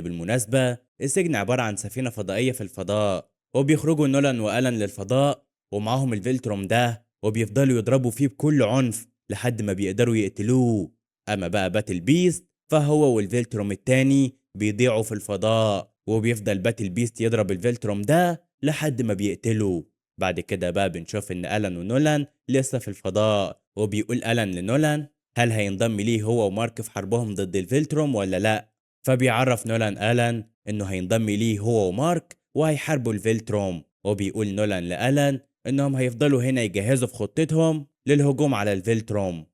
بالمناسبة السجن عبارة عن سفينة فضائية في الفضاء. وبيخرجوا نولان وألان للفضاء ومعاهم الفيلتروم ده، وبيفضلوا يضربوا فيه بكل عنف لحد ما بيقدروا يقتلوه. أما بقى باتل بيست فهو والفيلتروم التاني بيضيعوا في الفضاء، وبيفضل باتل بيست يضرب الفيلتروم ده لحد ما بيقتله. بعد كده بقى بنشوف ان ألان ونولان لسه في الفضاء، وبيقول ألان لنولان هل هينضم ليه هو ومارك في حربهم ضد الفيلتروم ولا لا. فبيعرف نولان ألان انه هينضم ليه هو ومارك وهيحاربوا الفيلتروم، وبيقول نولان لألان انهم هيفضلوا هنا يجهزوا في خطتهم للهجوم على الفيلتروم.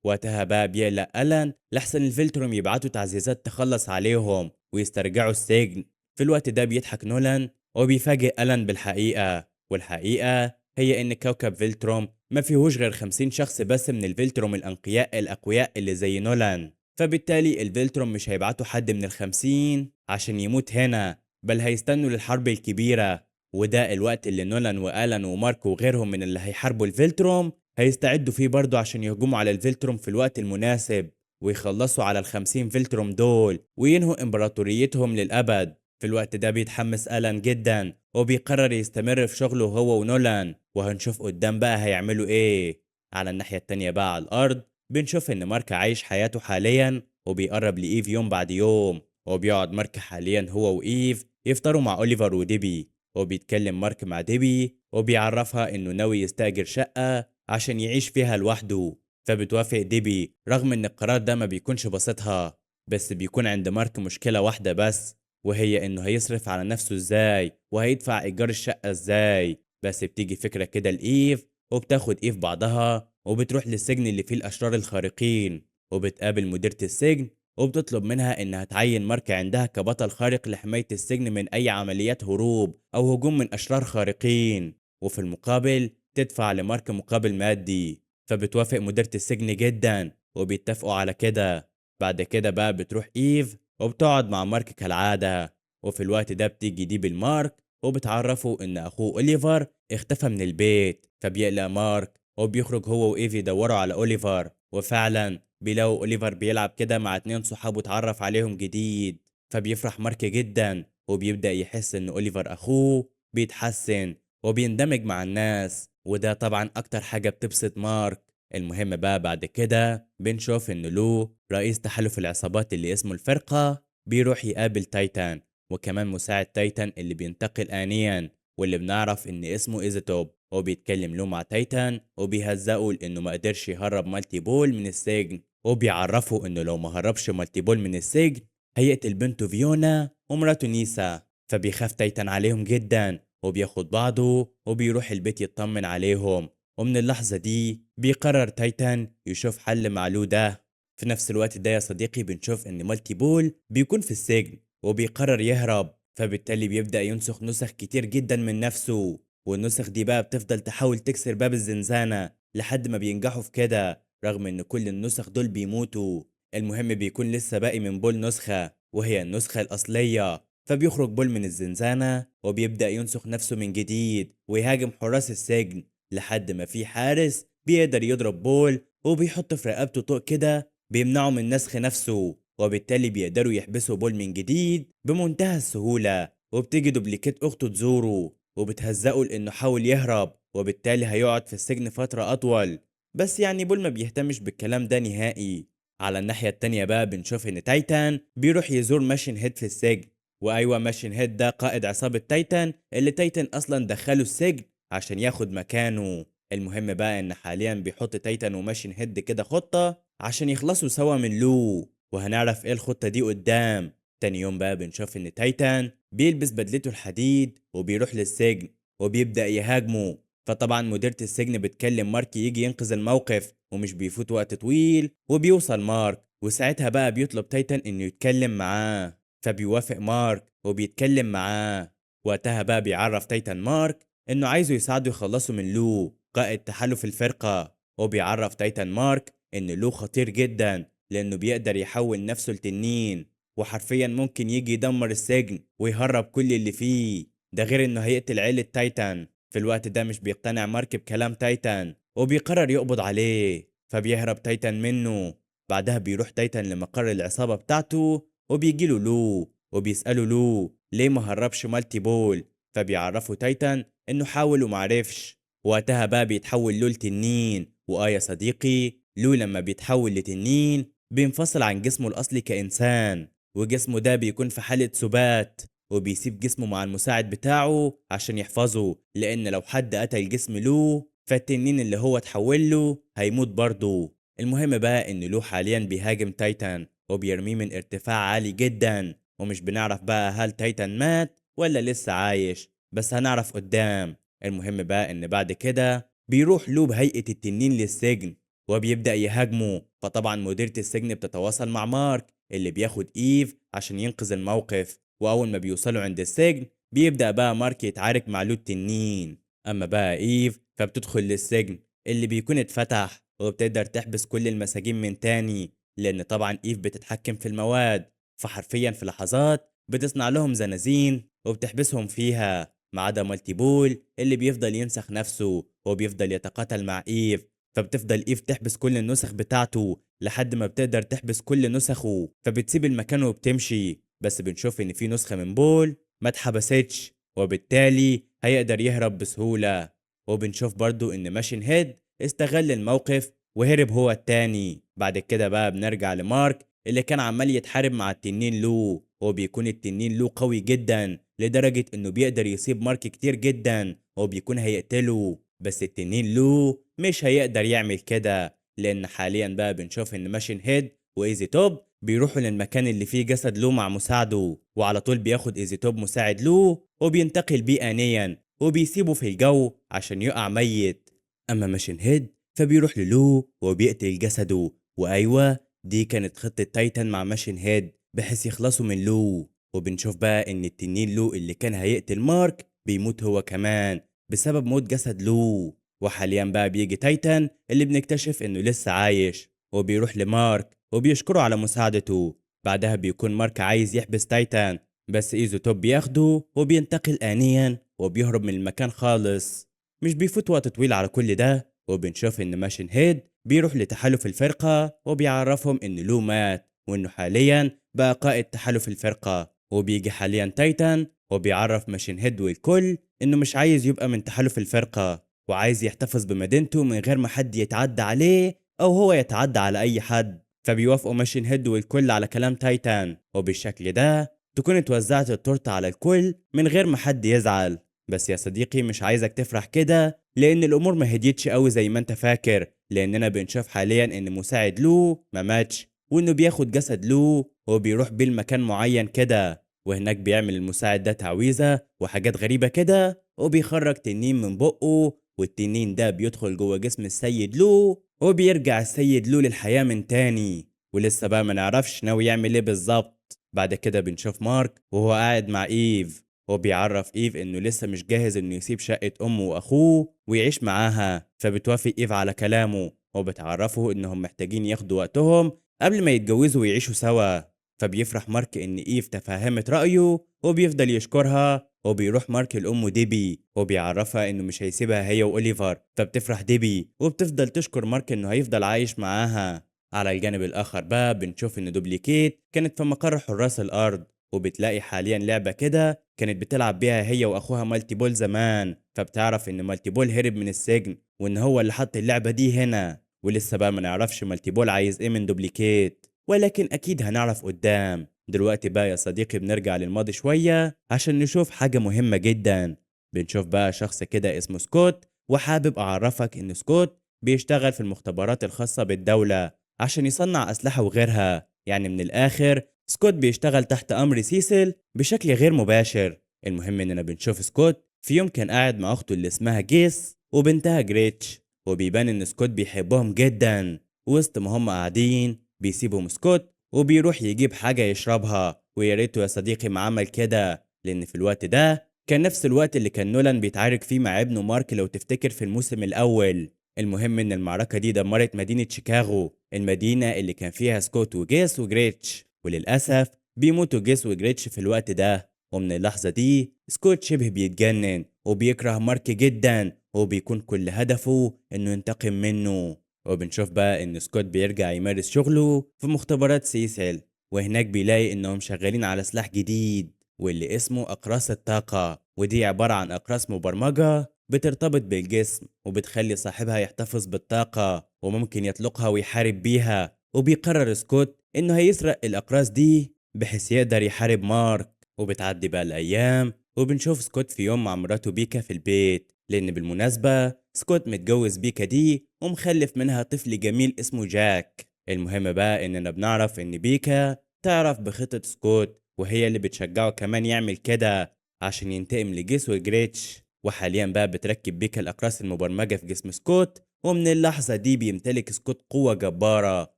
وقتها بقى بيقلق ألان لحسن الفيلتروم يبعتوا تعزيزات تخلص عليهم ويسترجعوا السجن. في الوقت ده بيضحك نولان وبيفاجئ ألان بالحقيقة، والحقيقة هي إن كوكب فيلتروم ما فيهوش غير 50 شخص بس من الفيلتروم الأقوياء اللي زي نولان. فبالتالي الفيلتروم مش هيبعتوا حد من ال50 عشان يموت هنا، بل هيستنوا للحرب الكبيرة. وده الوقت اللي نولان وآلان ومارك وغيرهم من اللي هيحاربوا الفيلتروم هيستعدوا فيه برضه عشان يهجموا على الفيلتروم في الوقت المناسب، ويخلصوا على ال50 فيلتروم دول وينهوا إمبراطوريتهم للأبد. في الوقت ده بيتحمس ألان جدا وبيقرر يستمر في شغله هو ونولان، وهنشوف قدام بقى هيعملوا إيه. على الناحية التانية بقى على الأرض بنشوف إن مارك عايش حياته حاليا وبيقرب لإيف يوم بعد يوم، وبيقعد مارك حاليا هو وإيف يفطروا مع أوليفر وديبي. وبيتكلم مارك مع ديبي وبيعرفها إنه ناوي يستأجر شقة عشان يعيش فيها لوحده. فبتوافق ديبي رغم ان القرار ده ما بيكونش بسيطها، بس بيكون عند مارك مشكلة واحدة بس، وهي انه هيصرف على نفسه ازاي وهيدفع ايجار الشقة ازاي. بس بتيجي فكرة كده لإيف، وبتاخد إيف بعضها وبتروح للسجن اللي فيه الأشرار الخارقين، وبتقابل مديرة السجن وبتطلب منها إنها تعين مارك عندها كبطل خارق لحماية السجن من أي عمليات هروب أو هجوم من أشرار خارقين، وفي المقابل تدفع لمارك مقابل مادي. فبتوافق مديرة السجن جدا وبيتفقوا على كده. بعد كده بقى بتروح إيف وبتقعد مع مارك كالعادة، وفي الوقت ده بتيجي دي بالمارك وبتعرفوا إن أخوه أوليفر اختفى من البيت. فبيقلق مارك وبيخرج هو وإيف يدوروا على أوليفر، وفعلا بيلاقوا أوليفر بيلعب كده مع 2 صحابه اتعرف عليهم جديد. فبيفرح مارك جدا وبيبدأ يحس إن أوليفر أخوه بيتحسن وبيندمج مع الناس، وده طبعا أكتر حاجة بتبسط مارك. المهم بقى بعد كده بنشوف إن لو رئيس تحالف العصابات اللي اسمه الفرقة بيروح يقابل تايتان، وكمان مساعد تايتان اللي بينتقل آنيا واللي بنعرف إن اسمه إيزوتوب. وبيتكلم له مع تايتان وبيهزقه لأنه ما قدرش يهرب مالتي بول من السجن، وبيعرفه إنه لو ما هربش مالتي بول من السجن هيقتل بنته فيونا ومراته نيسا. فبيخاف تايتان عليهم جدا وبياخد بعضه وبيروح البيت يطمن عليهم. ومن اللحظة دي بيقرر تايتان يشوف حل مع لو ده. في نفس الوقت ده يا صديقي بنشوف ان مالتي بول بيكون في السجن وبيقرر يهرب، فبالتالي بيبدأ ينسخ نسخ كتير جدا من نفسه، والنسخ دي بقى بتفضل تحاول تكسر باب الزنزانة لحد ما بينجحوا في كده رغم ان كل النسخ دول بيموتوا. المهم بيكون لسه باقي من بول نسخة وهي النسخة الأصلية. فبيخرج بول من الزنزانة وبيبدأ ينسخ نفسه من جديد ويهاجم حراس السجن لحد ما في حارس بيقدر يضرب بول وبيحط في رقبته طوق كده بيمنعه من نسخ نفسه، وبالتالي بيقدروا يحبسوا بول من جديد بمنتهى السهولة. وبتيجي دوبليكيت أخته تزوره وبتهزقه لأنه حاول يهرب، وبالتالي هيقعد في السجن فترة أطول. بس يعني بول ما بيهتمش بالكلام ده نهائي. على الناحية التانية بقى بنشوف إن تايتان بيروح يزور ماشين هيد في السجن. وأيوة ماشين هيد ده قائد عصابة تايتان اللي تايتان أصلا دخله السجن عشان ياخد مكانه. المهم بقى إن حاليا بيحط تايتان وماشين هيد كده خطة عشان يخلصوا سوا من لو، وهنعرف إيه الخطة دي قدام. تاني يوم بقى بنشوف إن تايتان بيلبس بدلته الحديد وبيروح للسجن وبيبدأ يهاجمه. فطبعا مديرة السجن بتكلم مارك يجي ينقذ الموقف، ومش بيفوت وقت طويل وبيوصل مارك، وساعتها بقى بيطلب تايتان إنه يتكلم معاه. فبيوافق مارك وبيتكلم معاه. وقتها بقى بيعرف تايتان مارك إنه عايزه يساعده يخلصوا من لو قائد تحالف الفرقة. وبيعرف تايتان مارك إن لو خطير جدا لأنه بيقدر يحول نفسه لتنين، وحرفيا ممكن يجي يدمر السجن ويهرب كل اللي فيه. ده غير انه هيقتل عيلة تايتان. في الوقت ده مش بيقتنع مارك بكلام تايتان وبيقرر يقبض عليه، فبيهرب تايتان منه. بعدها بيروح تايتان لمقر العصابة بتاعته وبيجيله لو وبيسأله لو ليه ما هربش مالتي بول. فبيعرفوا تايتان انه حاول ومعرفش. وقتها بقى بيتحول لو لتنين. يا صديقي، لو لما بيتحول لتنين بينفصل عن جسمه الأصلي كإنسان، وجسمه ده بيكون في حالة سبات، وبيسيب جسمه مع المساعد بتاعه عشان يحفظه، لأن لو حد قتل جسم لو فالتنين اللي هو اتحول له هيموت برضه. المهم بقى إن لو حاليا بيهاجم تايتان وبيرميه من ارتفاع عالي جدا، ومش بنعرف بقى هل تايتان مات ولا لسه عايش، بس هنعرف قدام. المهم بقى إن بعد كده بيروح لو بهيئة التنين للسجن وبيبدأ يهاجمه. فطبعا مديرة السجن بتتواصل مع مارك اللي بياخد إيف عشان ينقذ الموقف. وأول ما بيوصلوا عند السجن بيبدأ بقى مارك يتعارك مع لو التنين. أما بقى إيف فبتدخل للسجن اللي بيكون اتفتح وبتقدر تحبس كل المساجين من تاني، لأن طبعا إيف بتتحكم في المواد. فحرفيا في لحظات بتصنع لهم زنازين وبتحبسهم فيها، ما عدا مالتي بول اللي بيفضل ينسخ نفسه وبيفضل يتقاتل مع إيف. فبتفضل إيف تحبس كل النسخ بتاعته لحد ما بتقدر تحبس كل نسخه، فبتسيب المكان وبتمشي. بس بنشوف إن في نسخة من بول ما اتحبستش، وبالتالي هيقدر يهرب بسهولة. وبنشوف برضو إن ماشين هيد استغل الموقف وهرب هو التاني. بعد كده بقى بنرجع لمارك اللي كان عمال يتحارب مع التنين لو. وبيكون التنين لو قوي جدا لدرجة إنه بيقدر يصيب مارك كتير جدا وبيكون هيقتله. بس التنين لو مش هيقدر يعمل كده، لأن حاليا بقى بنشوف إن ماشين هيد وإيزي توب بيروحوا للمكان اللي فيه جسد لو مع مساعده، وعلى طول بياخد إيزي توب مساعد لو وبينتقل بيه آنيا وبيسيبه في الجو عشان يقع ميت. أما ماشين هيد فبيروح للو وبيقتل جسده. وأيوة، دي كانت خطة تايتان مع ماشين هيد بحيث يخلصوا من لو. وبنشوف بقى إن التنين لو اللي كان هيقتل مارك بيموت هو كمان بسبب موت جسد لو. وحاليا بقى بيجي تايتان اللي بنكتشف إنه لسه عايش وبيروح لمارك وبيشكره على مساعدته. بعدها بيكون مارك عايز يحبس تايتان، بس ايزو توب بياخده وبينتقل آنيا وبيهرب من المكان خالص. مش بيفوت وقت طويل على كل ده وبنشوف ان ماشين هيد بيروح لتحالف الفرقة وبيعرفهم ان لو مات وانه حاليا بقى قائد تحالف الفرقة. وبيجي حاليا تايتان وبيعرف ماشين هيد والكل انه مش عايز يبقى من تحالف الفرقة وعايز يحتفظ بمدينته من غير ما حد يتعدى عليه او هو يتعدى على اي حد. فبيوافقوا ماشين هيد والكل على كلام تايتان، وبالشكل ده تكون اتوزعت التورتة على الكل من غير ما حد يزعل. بس يا صديقي مش عايزك تفرح كده، لان الامور ما هديتش قوي زي ما انت فاكر، لاننا بنشوف حاليا ان مساعد لو ما ماتش وانه بياخد جسد لو وبيروح بيه لمكان معين كده، وهناك بيعمل المساعد ده تعويذة وحاجات غريبة كده وبيخرج تنين من بقه، والتنين ده بيدخل جوه جسم السيد لو وبيرجع السيد لو للحياة من تاني. ولسه بقى ما نعرفش ناوي يعمل ايه بالظبط. بعد كده بنشوف مارك وهو قاعد مع ايف وبيعرف ايف انه لسه مش جاهز انه يسيب شقة امه واخوه ويعيش معاها. فبتوافق ايف على كلامه وبتعرفه انهم محتاجين ياخدوا وقتهم قبل ما يتجوزوا ويعيشوا سوا. فبيفرح مارك ان ايف تفهمت رأيه وبيفضل يشكرها. وبيروح مارك لأمه ديبي وبيعرفها انه مش هيسيبها هي وأوليفر. فبتفرح ديبي وبتفضل تشكر مارك انه هيفضل عايش معاها. على الجانب الآخر بقى بنشوف ان دوبليكيت كانت في مقر حراس الأرض وبتلاقي حاليا لعبة كده كانت بتلعب بيها هي وأخوها مالتي بول زمان. فبتعرف ان مالتي بول هرب من السجن وان هو اللي حط اللعبة دي هنا. ولسه بقى ما نعرفش مالتي بول عايز ايه من دوبليكيت، ولكن اكيد هنعرف قدام. دلوقتي بقى يا صديقي بنرجع للماضي شوية عشان نشوف حاجة مهمة جدا. بنشوف بقى شخص كده اسمه سكوت، وحابب اعرفك ان سكوت بيشتغل في المختبرات الخاصة بالدولة عشان يصنع اسلحة وغيرها. يعني من الاخر سكوت بيشتغل تحت امر سيسل بشكل غير مباشر. المهم اننا بنشوف سكوت في يوم كان قاعد مع اخته اللي اسمها جيس وبنتها جريتش، وبيبان ان سكوت بيحبهم جدا. وسط ما هم قاعدين بيسيبهم سكوت وبيروح يجيب حاجة يشربها. ويا ريته يا صديقي ما عمل كده، لأن في الوقت ده كان نفس الوقت اللي كان نولان بيتعارك فيه مع ابنه مارك لو تفتكر في الموسم الأول. المهم إن المعركة دي دمرت مدينة شيكاغو، المدينة اللي كان فيها سكوت وجيس وجريتش. وللأسف بيموتوا جيس وجريتش في الوقت ده. ومن اللحظة دي سكوت شبه بيتجنن وبيكره مارك جدا، وبيكون كل هدفه انه ينتقم منه. وبنشوف بقى ان سكوت بيرجع يمارس شغله في مختبرات سيسل، وهناك بيلاقي انهم شغالين على سلاح جديد واللي اسمه اقراص الطاقة، ودي عبارة عن اقراص مبرمجة بترتبط بالجسم وبتخلي صاحبها يحتفظ بالطاقة وممكن يطلقها ويحارب بيها. وبيقرر سكوت انه هيسرق الاقراص دي بحيث يقدر يحارب مارك. وبتعدي بقى الايام وبنشوف سكوت في يوم مع مراته بيكا في البيت، لان بالمناسبة سكوت متجوز بيكا دي ومخلف منها طفل جميل اسمه جاك. المهم بقى اننا بنعرف ان بيكا تعرف بخطة سكوت، وهي اللي بتشجعه كمان يعمل كده عشان ينتقم لجيس وجريتش. وحاليا بقى بتركب بيكا الاقراص المبرمجة في جسم سكوت، ومن اللحظة دي بيمتلك سكوت قوة جبارة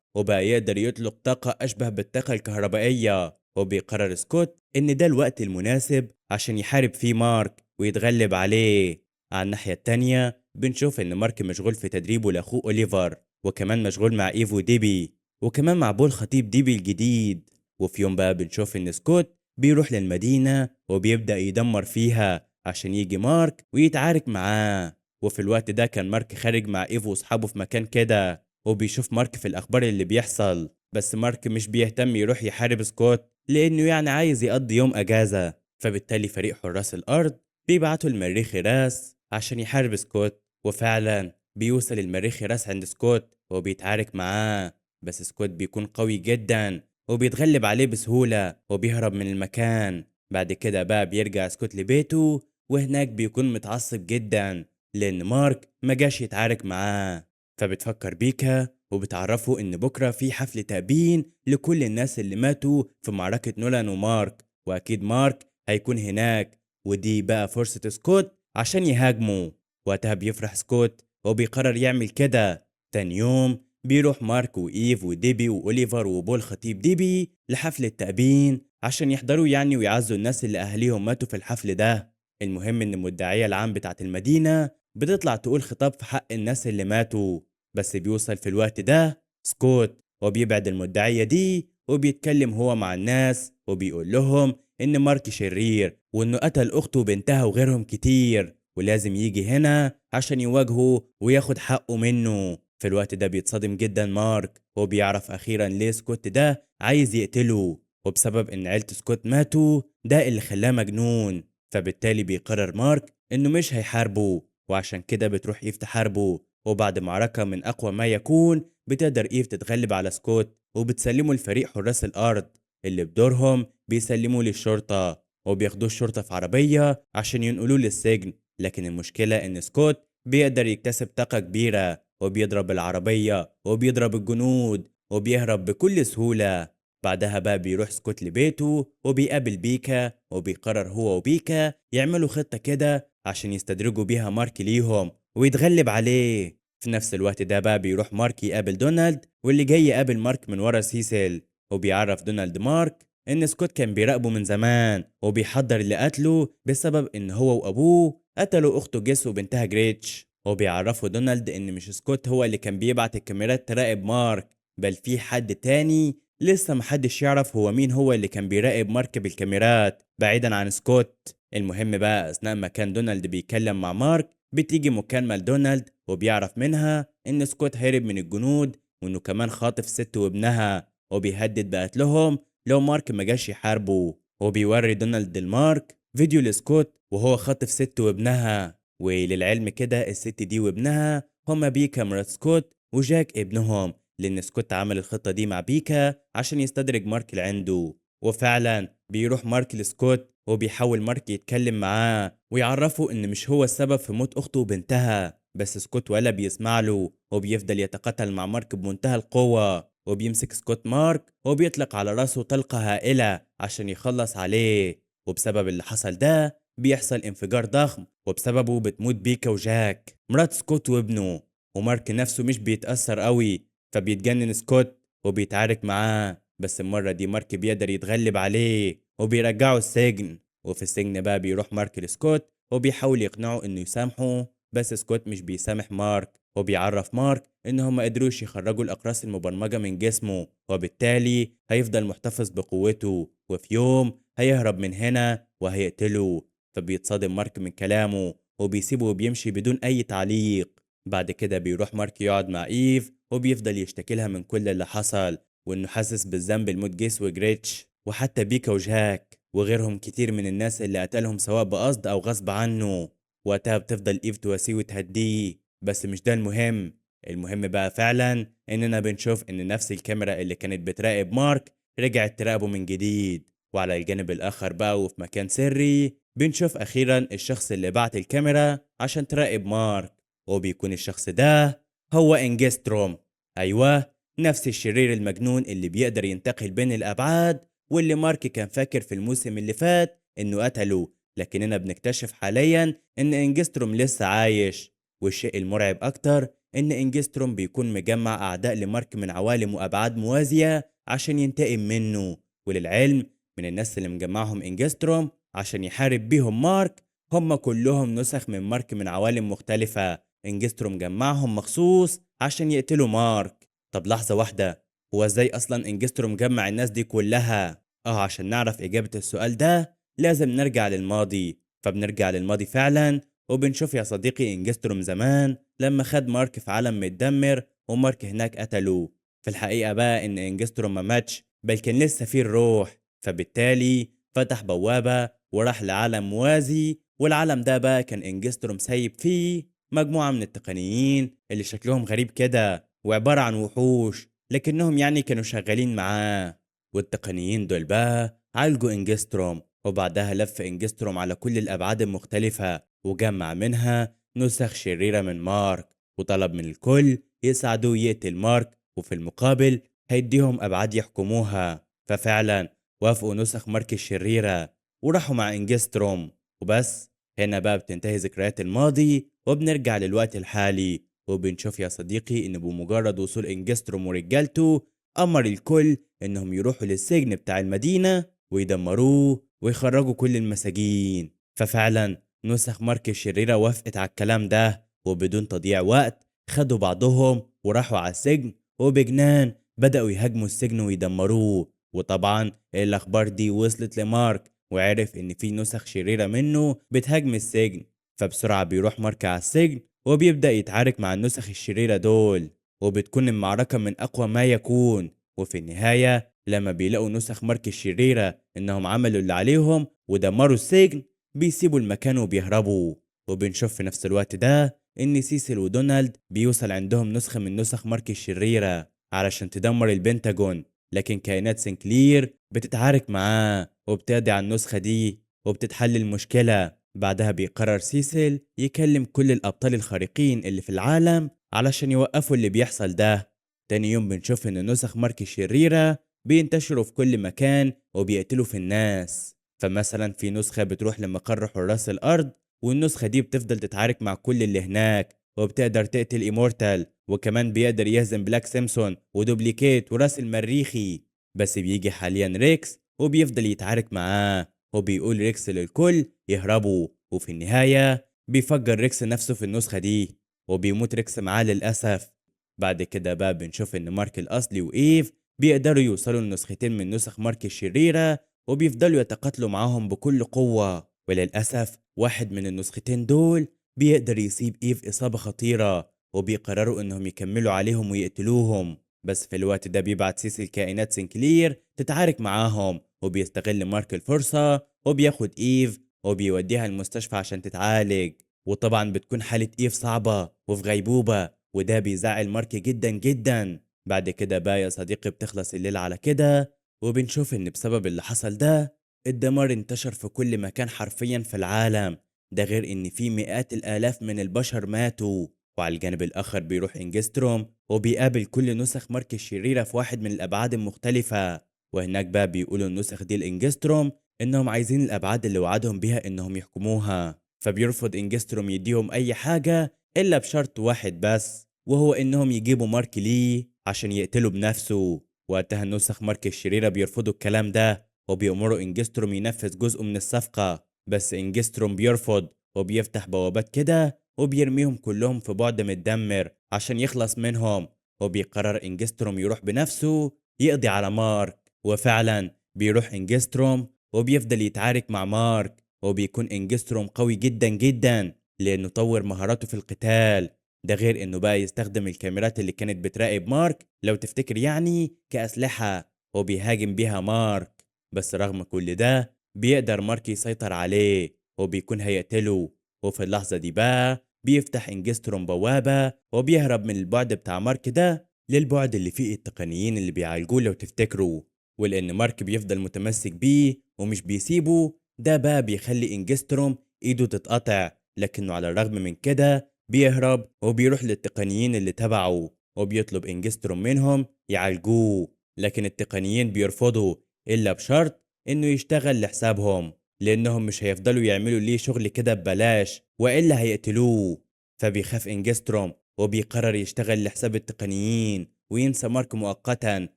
وبقى يقدر يطلق طاقة أشبه بالطاقة الكهربائية. وبيقرر سكوت إن ده الوقت المناسب عشان يحارب فيه مارك ويتغلب عليه. على الناحية التانية بنشوف إن مارك مشغول في تدريبه لأخوه أوليفر، وكمان مشغول مع إيفو ديبي، وكمان مع بول خطيب ديبي الجديد. وفي يوم بقى بنشوف إن سكوت بيروح للمدينة وبيبدأ يدمر فيها عشان يجي مارك ويتعارك معاه. وفي الوقت ده كان مارك خارج مع إيفو وأصحابه في مكان كده، وبيشوف مارك في الأخبار اللي بيحصل. بس مارك مش بيهتم يروح يحارب سكوت لأنه يعني عايز يقضي يوم أجازة. فبالتالي فريق حراس الأرض بيبعتوا المريخ راس عشان يحارب سكوت. وفعلا بيوصل المريخ راس عند سكوت وبيتعارك معاه، بس سكوت بيكون قوي جدا وبيتغلب عليه بسهولة وبيهرب من المكان. بعد كده بقى بيرجع سكوت لبيته، وهناك بيكون متعصب جدا لأن مارك ما جاش يتعارك معاه. فبتفكر بيكا وبتعرفه إن بكرة في حفل تأبين لكل الناس اللي ماتوا في معركة نولان ومارك، وأكيد مارك هيكون هناك، ودي بقى فرصة سكوت عشان يهاجمه. وقتها بيفرح سكوت وبيقرر يعمل كده. تاني يوم بيروح مارك وإيف وديبي وأوليفر وبول خطيب ديبي لحفل التأبين عشان يحضروا يعني ويعزوا الناس اللي أهليهم ماتوا في الحفل ده. المهم إن المدعية العام بتاعت المدينة بتطلع تقول خطاب في حق الناس اللي ماتوا، بس بيوصل في الوقت ده سكوت وبيبعد المدعية دي وبيتكلم هو مع الناس وبيقول لهم إن مارك شرير وإنه قتل أخته وبنتها وغيرهم كتير، ولازم يجي هنا عشان يواجهه وياخد حقه منه. في الوقت ده بيتصدم جدا مارك وبيعرف أخيرا ليه سكوت ده عايز يقتله، وبسبب إن عيلة سكوت ماتوا ده اللي خلاه مجنون. فبالتالي بيقرر مارك إنه مش هيحاربه، وعشان كده بتروح إيف تحاربه. وبعد معركة من أقوى ما يكون بتقدر إيف تتغلب على سكوت وبتسلمه لفريق حراس الأرض اللي بدورهم بيسلموه للشرطة، وبياخدوه الشرطة في عربية عشان ينقلوه للسجن. لكن المشكلة إن سكوت بيقدر يكتسب طاقة كبيرة وبيضرب العربية وبيضرب الجنود وبيهرب بكل سهولة. بعدها بقى بيروح سكوت لبيته وبيقابل بيكا، وبيقرر هو وبيكا يعملوا خطة كده عشان يستدرجوا بيها مارك ليهم ويتغلب عليه. في نفس الوقت ده بقى بيروح مارك يقابل دونالد، واللي جاي يقابل مارك من ورا سيسل. وبيعرف دونالد مارك إن سكوت كان بيراقبه من زمان وبيحضر لقتله بسبب إن هو وأبوه قتلوا أخته جيس وبنتها جريتش. وبيعرفوا دونالد إن مش سكوت هو اللي كان بيبعت الكاميرات تراقب مارك، بل في حد تاني لسه محدش يعرف هو مين هو اللي كان بيراقب مارك بالكاميرات بعيدا عن سكوت. المهم بقى أثناء ما كان دونالد بيتكلم مع مارك بتيجي مكالمة لدونالد وبيعرف منها إن سكوت هرب من الجنود وإنه كمان خاطف ست وابنها، وبيهدد بقتلهم لو مارك ما جاش يحاربه. وبيوري دونالد لمارك فيديو لسكوت وهو خاطف ست وابنها. وللعلم كده الست دي وابنها هما بيكا مرات سكوت وجاك ابنهم، لأن سكوت عمل الخطة دي مع بيكا عشان يستدرج مارك لعنده. وفعلا بيروح مارك لسكوت وبيحاول مارك يتكلم معاه ويعرفه إن مش هو السبب في موت أخته وبنتها، بس سكوت ولا بيسمع له وبيفضل يتقاتل مع مارك بمنتهى القوة. وبيمسك سكوت مارك وبيطلق على راسه طلقة هائلة عشان يخلص عليه. وبسبب اللي حصل ده بيحصل انفجار ضخم، وبسببه بتموت بيكا وجاك مرات سكوت وابنه. ومارك نفسه مش بيتأثر قوي، فبيتجنن سكوت وبيتعارك معاه، بس المرة دي مارك بيقدر يتغلب عليه وبيرجعه السجن. وفي السجن بقى بيروح مارك لسكوت وبيحاول يقنعه انه يسامحه بس سكوت مش بيسامح مارك، وبيعرف مارك إن هم قدروش يخرجوا الأقراص المبرمجة من جسمه، وبالتالي هيفضل محتفظ بقوته، وفي يوم هيهرب من هنا وهيقتله. فبيتصدم مارك من كلامه وبيسيبه وبيمشي بدون أي تعليق. بعد كده بيروح مارك يقعد مع إيف وبيفضل يشتكي لها من كل اللي حصل، وإنه حاسس بالذنب لموت جيس وجريتش وحتى بيكا وجاك وغيرهم كتير من الناس اللي قتلهم سواء بقصد أو غصب عنه. وقتها بتفضل إيف تواسيه وتهديه، بس مش ده المهم. المهم بقى فعلا إننا بنشوف إن نفس الكاميرا اللي كانت بتراقب مارك رجعت تراقبه من جديد. وعلى الجانب الآخر بقى وفي مكان سري بنشوف أخيرا الشخص اللي بعت الكاميرا عشان تراقب مارك، وبيكون الشخص ده هو إنجستروم. أيوه، نفس الشرير المجنون اللي بيقدر ينتقل بين الأبعاد، واللي مارك كان فاكر في الموسم اللي فات إنه قتله، لكننا بنكتشف حاليا إن إنجستروم لسه عايش. والشيء المرعب أكتر إن إنجستروم بيكون مجمع أعداء لمارك من عوالم وأبعاد موازية عشان ينتقم منه. وللعلم، من الناس اللي مجمعهم إنجستروم عشان يحارب بيهم مارك هم كلهم نسخ من مارك من عوالم مختلفة. إنجستروم جمعهم مخصوص عشان يقتلوا مارك. طب لحظة واحدة، هو ازاي اصلا انجستروم جمع الناس دي كلها؟ عشان نعرف اجابة السؤال ده لازم نرجع للماضي. فبنرجع للماضي فعلا وبنشوف يا صديقي انجستروم زمان لما خد مارك في عالم متدمر ومارك هناك قتله. في الحقيقة بقى ان انجستروم ما ماتش، بل كان لسه فيه الروح. فبالتالي فتح بوابة وراح لعالم موازي، والعالم ده بقى كان انجستروم سايب فيه مجموعة من التقنيين اللي شكلهم غريب كده وعبارة عن وحوش، لكنهم يعني كانوا شغالين معاه. والتقنيين دول بقى عالجوا انجستروم، وبعدها لف انجستروم على كل الأبعاد المختلفة وجمع منها نسخ شريرة من مارك، وطلب من الكل يساعدوه يقتل مارك، وفي المقابل هيديهم أبعاد يحكموها. ففعلا وافقوا نسخ مارك الشريرة وراحوا مع انجستروم. وبس هنا بقى بتنتهي ذكريات الماضي وبنرجع للوقت الحالي، وبنشوف يا صديقي إن بمجرد وصول إنجستروم ورجالته أمر الكل إنهم يروحوا للسجن بتاع المدينة ويدمروه ويخرجوا كل المساجين. ففعلا نسخ مارك الشريرة وافقت على الكلام ده، وبدون تضييع وقت خدوا بعضهم وراحوا على السجن، وبجنان بدأوا يهاجموا السجن ويدمروه. وطبعا الأخبار دي وصلت لمارك وعرف إن في نسخ شريرة منه بتهاجم السجن. فبسرعة بيروح مارك على السجن وبيبدأ يتعارك مع النسخ الشريرة دول، وبتكون المعركة من أقوى ما يكون. وفي النهاية لما بيلاقوا نسخ مارك الشريرة إنهم عملوا اللي عليهم ودمروا السجن بيسيبوا المكان وبيهربوا. وبنشوف في نفس الوقت ده إن سيسل ودونالد بيوصل عندهم نسخة من نسخ مارك الشريرة علشان تدمر البنتاجون، لكن كائنات سنكلير بتتعارك معاه وبتقضي على النسخة دي وبتتحل المشكلة. بعدها بيقرر سيسل يكلم كل الأبطال الخارقين اللي في العالم علشان يوقفوا اللي بيحصل ده. تاني يوم بنشوف إن نسخ مارك الشريرة بينتشروا في كل مكان وبيقتلوا في الناس. فمثلا في نسخة بتروح لمقر حراس الأرض، والنسخة دي بتفضل تتعارك مع كل اللي هناك وبتقدر تقتل إيمورتال، وكمان بيقدر يهزم بلاك سيمسون ودوبليكيت وراس المريخي. بس بيجي حاليا ريكس وبيفضل يتعارك معاه، وبيقول ريكس للكل يهربوا، وفي النهاية بيفجر ريكس نفسه في النسخة دي وبيموت ريكس معاه للأسف. بعد كده بقى بنشوف إن مارك الأصلي وإيف بيقدروا يوصلوا لنسختين من نسخ مارك الشريرة وبيفضلوا يتقاتلوا معاهم بكل قوة. وللأسف واحد من النسختين دول بيقدر يصيب إيف إصابة خطيرة، وبيقرروا إنهم يكملوا عليهم ويقتلوهم. بس في الوقت ده بيبعت سيسي الكائنات سنكلير تتعارك معاهم، وبيستغل مارك الفرصة وبياخد إيف وبيوديها المستشفى عشان تتعالج. وطبعا بتكون حالة إيف صعبة وفي غيبوبة، وده بيزعل مارك جدا جدا. بعد كده بقى يا صديقي بتخلص الليلة على كده، وبنشوف إن بسبب اللي حصل ده الدمار انتشر في كل مكان حرفيا في العالم. ده غير إن في مئات الآلاف من البشر ماتوا. وعلى الجانب الآخر بيروح إنجستروم وبيقابل كل نسخ مارك الشريرة في واحد من الأبعاد المختلفة، وهناك بقى بيقولوا النسخ دي لإنجستروم إنهم عايزين الأبعاد اللي وعدهم بيها إنهم يحكموها. فبيرفض إنجستروم يديهم أي حاجة إلا بشرط واحد بس، وهو إنهم يجيبوا مارك ليه عشان يقتلوا بنفسه. وقتها النسخ مارك الشريرة بيرفضوا الكلام ده وبيأمروا إنجستروم ينفذ جزء من الصفقة، بس إنجستروم بيرفض وبيفتح بوابات كده وبيرميهم كلهم في بعد متدمر عشان يخلص منهم. وبيقرر إنجستروم يروح بنفسه يقضي على مارك. وفعلا بيروح إنجستروم وبيفضل يتعارك مع مارك. وبيكون إنجستروم قوي جدا جدا لأنه طور مهاراته في القتال. ده غير إنه بقى يستخدم الكاميرات اللي كانت بتراقب مارك لو تفتكر يعني كأسلحة، وبيهاجم بيها مارك. بس رغم كل ده بيقدر مارك يسيطر عليه وبيكون هيقتله. وفي اللحظة دي بقى بيفتح إنجستروم بوابة وبيهرب من البعد بتاع مارك ده للبعد اللي فيه التقنيين اللي بيعالجوه لو تفتكروا. ولأن مارك بيفضل متمسك بيه ومش بيسيبه، ده بقى بيخلي إنجستروم إيده تتقطع. لكنه على الرغم من كده بيهرب وبيروح للتقنيين اللي تبعه وبيطلب إنجستروم منهم يعالجوه. لكن التقنيين بيرفضوا إلا بشرط إنه يشتغل لحسابهم، لأنهم مش هيفضلوا يعملوا ليه شغل كده ببلاش وإلا هيقتلوه. فبيخاف إنجستروم وبيقرر يشتغل لحساب التقنيين وينسى مارك مؤقتا.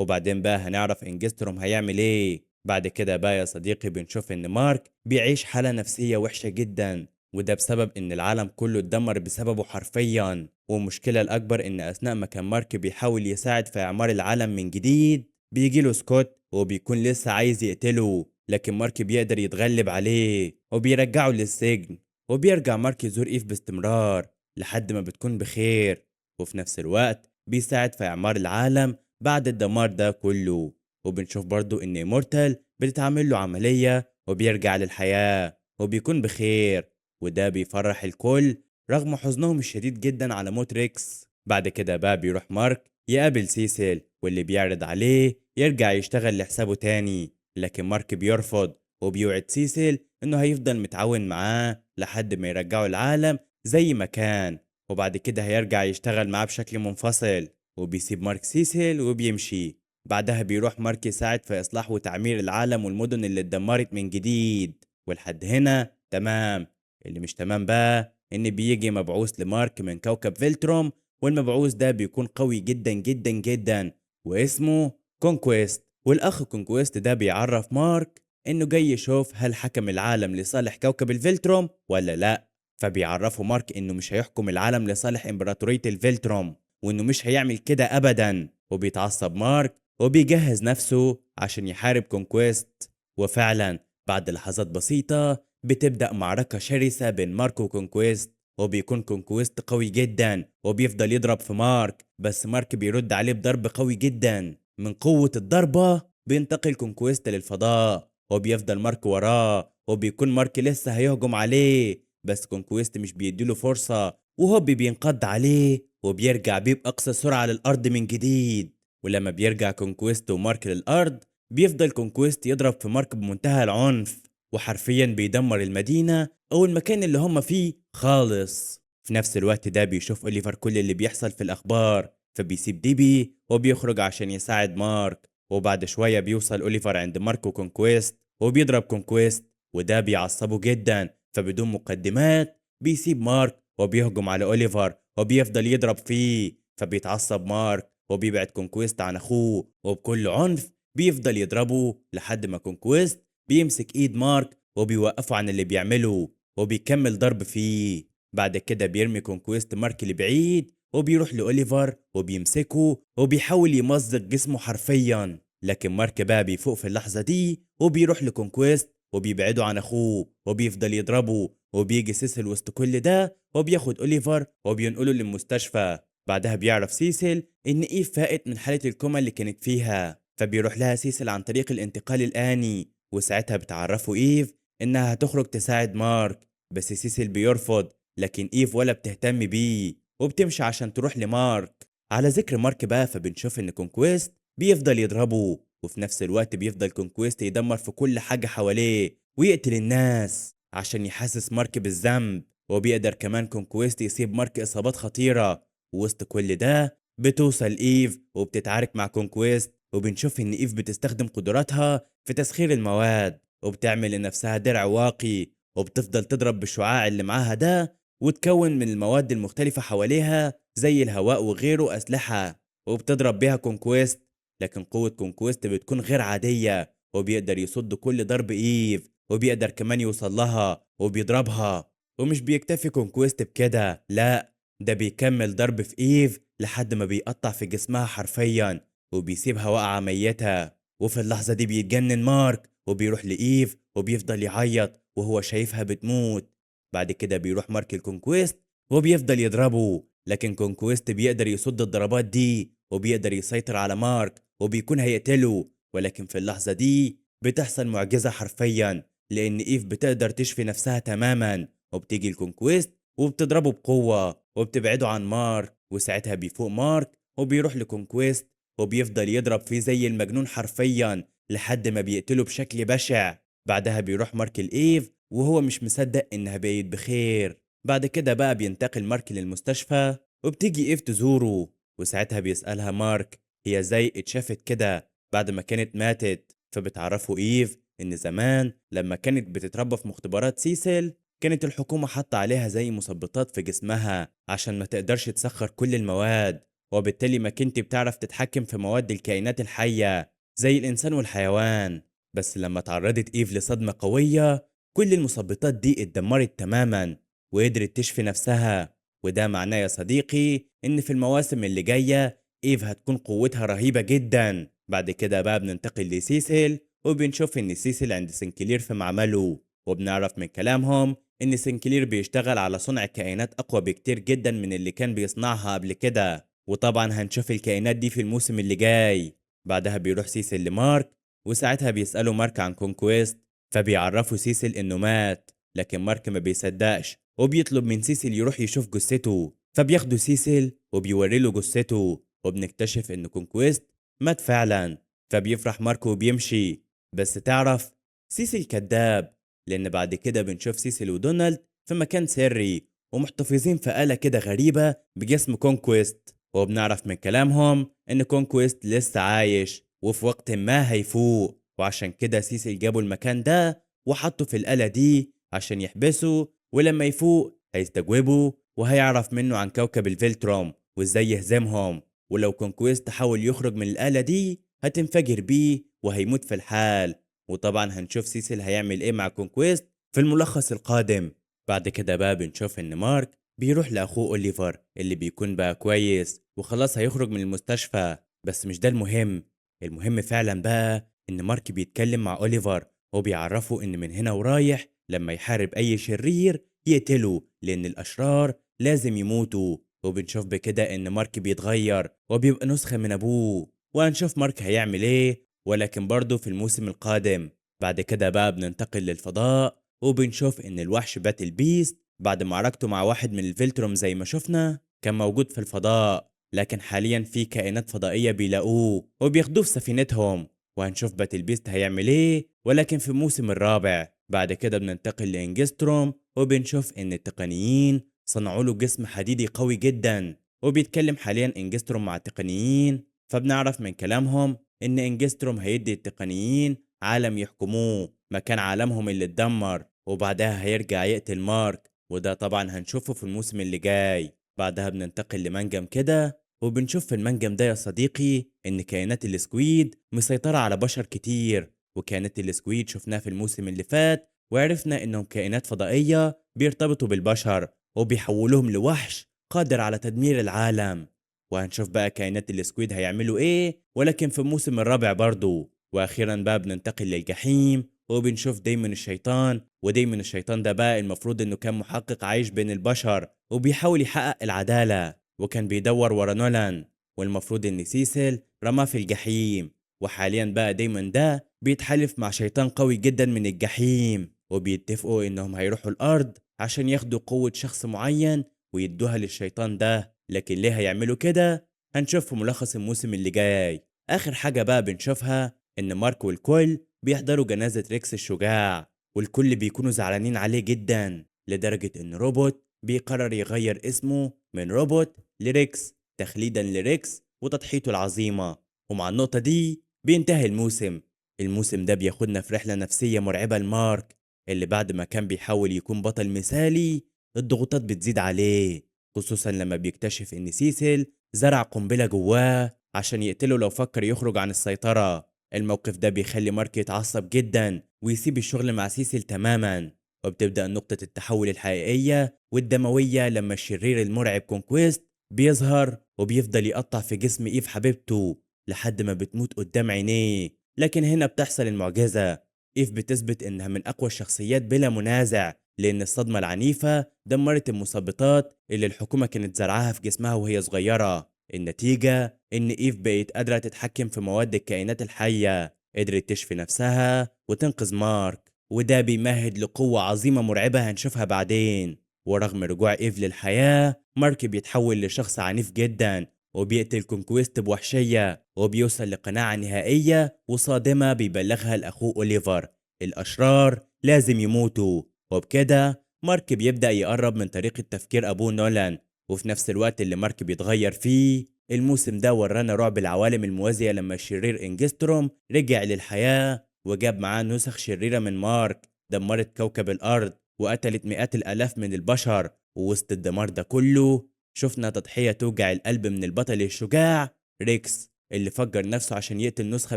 وبعدين بقى هنعرف إنجستروم هيعمل إيه. بعد كده بقى يا صديقي بنشوف إن مارك بيعيش حالة نفسية وحشة جدا، وده بسبب إن العالم كله اتدمر بسببه حرفيا. والمشكلة الأكبر إن أثناء ما كان مارك بيحاول يساعد في إعمار العالم من جديد بيجيله سكوت وبيكون لسه عايز يقتله. لكن مارك بيقدر يتغلب عليه وبيرجعه للسجن. وبيرجع مارك يزور إيف باستمرار لحد ما بتكون بخير. وفي نفس الوقت بيساعد في إعمار العالم بعد الدمار ده كله. وبنشوف برضو إن مورتال بتتعمل له عملية وبيرجع للحياة وبيكون بخير. وده بيفرح الكل رغم حزنهم الشديد جدا على موت ريكس. بعد كده بقى بيروح مارك يقابل سيسل واللي بيعرض عليه يرجع يشتغل لحسابه تاني. لكن مارك بيرفض وبيوعد سيسل انه هيفضل متعاون معاه لحد ما يرجعوا العالم زي ما كان. وبعد كده هيرجع يشتغل معاه بشكل منفصل. وبيسيب مارك سيسل وبيمشي. بعدها بيروح مارك يساعد في إصلاح وتعمير العالم والمدن اللي اتدمرت من جديد. ولحد هنا تمام. اللي مش تمام بقى إن بيجي مبعوث لمارك من كوكب فيلتروم، والمبعوث ده بيكون قوي جدا جدا جدا واسمه كونكويست. والأخ كونكويست ده بيعرف مارك إنه جاي يشوف هل حكم العالم لصالح كوكب الفيلتروم ولا لأ. فبيعرفوا مارك إنه مش هيحكم العالم لصالح إمبراطورية الفيلتروم وإنه مش هيعمل كده أبدا. وبيتعصب مارك وبيجهز نفسه عشان يحارب كونكويست. وفعلا بعد لحظات بسيطة بتبدأ معركة شرسة بين مارك وكونكويست. وبيكون كونكويست قوي جدا وبيفضل يضرب في مارك، بس مارك بيرد عليه بضرب قوي جدا. من قوة الضربة بينتقل كونكويست للفضاء وبيفضل مارك وراه. وبيكون مارك لسه هيهجم عليه بس كونكويست مش بيديله فرصة وهوبي بينقض عليه وبيرجع بيه بأقصى سرعة للأرض من جديد. ولما بيرجع كونكويست ومارك للأرض بيفضل كونكويست يضرب في مارك بمنتهى العنف وحرفيا بيدمر المدينة أو المكان اللي هم فيه خالص. في نفس الوقت ده بيشوف أوليفر كل اللي بيحصل في الأخبار، فبيسيب ديبي وبيخرج عشان يساعد مارك. وبعد شوية بيوصل أوليفر عند مارك وكونكويست وبيضرب كونكويست، وده بيعصبه جدا. فبدون مقدمات بيسيب مارك وبيهجم على أوليفر وبيفضل يضرب فيه. فبيتعصب مارك وبيبعد كونكويست عن أخوه وبكل عنف بيفضل يضربه لحد ما كونكويست بيمسك إيد مارك وبيوقفه عن اللي بيعمله وبيكمل ضرب فيه. بعد كده بيرمي كونكويست مارك لبعيد وبيروح لأوليفر وبيمسكه وبيحاول يمزق جسمه حرفيا. لكن مارك بقى بيفوق في اللحظة دي وبيروح لكونكويست وبيبعده عن أخوه وبيفضل يضربه. وبيجي سيسل وسط كل ده وبياخد أوليفر وبينقله للمستشفى. بعدها بيعرف سيسل إن إيف فاقت من حالة الكوما اللي كانت فيها، فبيروح لها سيسل عن طريق الانتقال الآني. وساعتها بتعرفه إيف إنها هتخرج تساعد مارك، بس سيسل بيرفض. لكن إيف ولا بتهتم بيه وبتمشي عشان تروح لمارك. على ذكر مارك بقى فبنشوف إن كونكويست بيفضل يضربه، وفي نفس الوقت بيفضل كونكويست يدمر في كل حاجة حواليه ويقتل الناس عشان يحسس مارك بالذنب. وبيقدر كمان كونكويست يصيب مارك إصابات خطيرة. وسط كل ده بتوصل إيف وبتتعارك مع كونكويست، وبنشوف إن إيف بتستخدم قدراتها في تسخير المواد وبتعمل لنفسها درع واقي وبتفضل تضرب بالشعاع اللي معاها ده وتكون من المواد المختلفة حواليها زي الهواء وغيره أسلحة وبتضرب بيها كونكويست. لكن قوة كونكويست بتكون غير عادية وبيقدر يصد كل ضرب إيف وبيقدر كمان يوصل لها وبيضربها. ومش بيكتفي كونكويست بكده، لا، ده بيكمل ضرب في إيف لحد ما بيقطع في جسمها حرفيا وبيسيبها واقعة ميتة. وفي اللحظة دي بيتجنن مارك وبيروح لإيف وبيفضل يعيط وهو شايفها بتموت. بعد كده بيروح مارك الكونكويست وبيفضل يضربه، لكن كونكويست بيقدر يصد الضربات دي وبيقدر يسيطر على مارك وبيكون هيقتله. ولكن في اللحظة دي بتحصل معجزة حرفيا، لأن إيف بتقدر تشفي نفسها تماما وبتيجي الكونكويست وبتضربه بقوة وبتبعده عن مارك. وساعتها بيفوق مارك وبيروح لكونكويست وبيفضل يضرب فيه زي المجنون حرفيا لحد ما بيقتله بشكل بشع. بعدها بيروح مارك الإيف وهو مش مصدق إنها بقت بخير. بعد كده بقى بينتقل مارك للمستشفى وبتيجي إيف تزوره، وساعتها بيسألها مارك هي ازاي اتشافت كده بعد ما كانت ماتت. فبتعرفه إيف إن زمان لما كانت بتتربى في مختبرات سيسل كانت الحكومة حاطة عليها زي مثبطات في جسمها عشان ما تقدرش تسخر كل المواد، وبالتالي ما كنت بتعرف تتحكم في مواد الكائنات الحية زي الإنسان والحيوان. بس لما تعرضت إيف لصدمة قوية كل المثبطات دي اتدمرت تماما وقدرت تشفي نفسها. وده معناه يا صديقي إن في المواسم اللي جاية إيف هتكون قوتها رهيبة جدا. بعد كده بقى بننتقل لسيسل وبنشوف إن سيسل عند سنكلير في معمله، وبنعرف من كلامهم إن سنكلير بيشتغل على صنع كائنات أقوى بكتير جدا من اللي كان بيصنعها قبل كده، وطبعا هنشوف الكائنات دي في الموسم اللي جاي. بعدها بيروح سيسل لمارك وساعتها بيسأله مارك عن كونكويست، فبيعرفوا سيسل إنه مات، لكن مارك ما بيصدقش وبيطلب من سيسل يروح يشوف جثته. فبياخدوا سيسل وبيوري له جثته وبنكتشف إن كونكويست مات فعلا. فبيفرح ماركو وبيمشي، بس تعرف سيسل كذاب، لأن بعد كده بنشوف سيسل ودونالد في مكان سري ومحتفظين في آلة كده غريبة بجسم كونكويست، وبنعرف من كلامهم إن كونكويست لسه عايش وفي وقت ما هيفوق، وعشان كده سيسل جابوا المكان ده وحطه في الآلة دي عشان يحبسه، ولما يفوق هيستجوبه وهيعرف منه عن كوكب الفيلتروم وإزاي يهزمهم. ولو كونكويست حاول يخرج من الآلة دي هتنفجر بيه وهيموت في الحال. وطبعا هنشوف سيسل هيعمل ايه مع كونكويست في الملخص القادم. بعد كده بقى بنشوف ان مارك بيروح لاخوه اوليفر اللي بيكون بقى كويس وخلاص هيخرج من المستشفى. بس مش ده المهم، المهم فعلا بقى ان مارك بيتكلم مع اوليفر وبيعرفه ان من هنا ورايح لما يحارب اي شرير يقتله لان الاشرار لازم يموتوا. وبنشوف بكده ان مارك بيتغير وبيبقى نسخة من ابوه، وهنشوف مارك هيعمل ايه ولكن برضه في الموسم القادم. بعد كده بقى بننتقل للفضاء وبنشوف ان الوحش باتل بيست بعد معركته مع واحد من الفيلتروم زي ما شفنا كان موجود في الفضاء، لكن حاليا في كائنات فضائية بيلاقوه وبياخدوه في سفينتهم. وهنشوف باتل بيست هيعمل ايه ولكن في الموسم الرابع. بعد كده بننتقل لإنجستروم وبنشوف ان التقنيين صنعوا له جسم حديدي قوي جدا، وبيتكلم حاليا انجستروم مع التقنيين. فبنعرف من كلامهم ان انجستروم هيدي التقنيين عالم يحكموه مكان عالمهم اللي اتدمر، وبعدها هيرجع يقتل مارك، وده طبعا هنشوفه في الموسم اللي جاي. بعدها بننتقل لمنجم كده وبنشوف في المنجم ده يا صديقي ان كائنات السكويد مسيطرة على بشر كتير. وكانت السكويد شفناها في الموسم اللي فات وعرفنا انهم كائنات فضائية بيرتبطوا بالبشر وبيحولوهم لوحش قادر على تدمير العالم. وهنشوف بقى كائنات السكويد هيعملوا ايه ولكن في الموسم الرابع برضو. واخيرا بقى بننتقل للجحيم وبنشوف دايمون الشيطان، ودايمون الشيطان ده بقى المفروض انه كان محقق عايش بين البشر وبيحاول يحقق العدالة وكان بيدور ورا نولان، والمفروض ان سيسل رماه في الجحيم. وحاليا بقى دايمون ده بيتحالف مع شيطان قوي جدا من الجحيم وبيتفقوا انهم هيروحوا الارض عشان ياخدوا قوة شخص معين ويدوها للشيطان ده، لكن ليه هيعملوا كده هنشوف في ملخص الموسم اللي جاي. اخر حاجة بقى بنشوفها ان مارك والكل بيحضروا جنازة ريكس الشجاع، والكل بيكونوا زعلانين عليه جدا لدرجة ان روبوت بيقرر يغير اسمه من روبوت لريكس تخليدا لريكس وتضحيته العظيمة. ومع النقطة دي بينتهي الموسم. الموسم ده بياخدنا في رحلة نفسية مرعبة لمارك اللي بعد ما كان بيحاول يكون بطل مثالي الضغوطات بتزيد عليه، خصوصا لما بيكتشف ان سيسل زرع قنبلة جواه عشان يقتله لو فكر يخرج عن السيطرة. الموقف ده بيخلي مارك يتعصب جدا ويسيب الشغل مع سيسل تماما، وبتبدأ نقطة التحول الحقيقية والدموية لما الشرير المرعب كونكويست بيظهر وبيفضل يقطع في جسم إيف حبيبته لحد ما بتموت قدام عينيه. لكن هنا بتحصل المعجزة، إيف بتثبت إنها من أقوى الشخصيات بلا منازع، لأن الصدمة العنيفة دمرت المثبطات اللي الحكومة كانت زرعاها في جسمها وهي صغيرة. النتيجة إن إيف بقت قادرة تتحكم في مواد الكائنات الحية، قدرت تشفي نفسها وتنقذ مارك، وده بيمهد لقوة عظيمة مرعبة هنشوفها بعدين. ورغم رجوع إيف للحياة، مارك بيتحول لشخص عنيف جدا وبيقتل كونكويست بوحشية، وبيوصل لقناعة نهائية وصادمة بيبلغها لأخوه أوليفر: الأشرار لازم يموتوا. وبكده مارك بيبدأ يقرب من طريقة تفكير أبوه نولان. وفي نفس الوقت اللي مارك بيتغير فيه، الموسم ده ورانا رعب العوالم الموازية لما الشرير إنجستروم رجع للحياة وجاب معاه نسخ شريرة من مارك دمرت كوكب الأرض وقتلت مئات الآلاف من البشر. ووسط الدمار ده كله شفنا تضحية توجع القلب من البطل الشجاع ريكس، اللي فجر نفسه عشان يقتل نسخة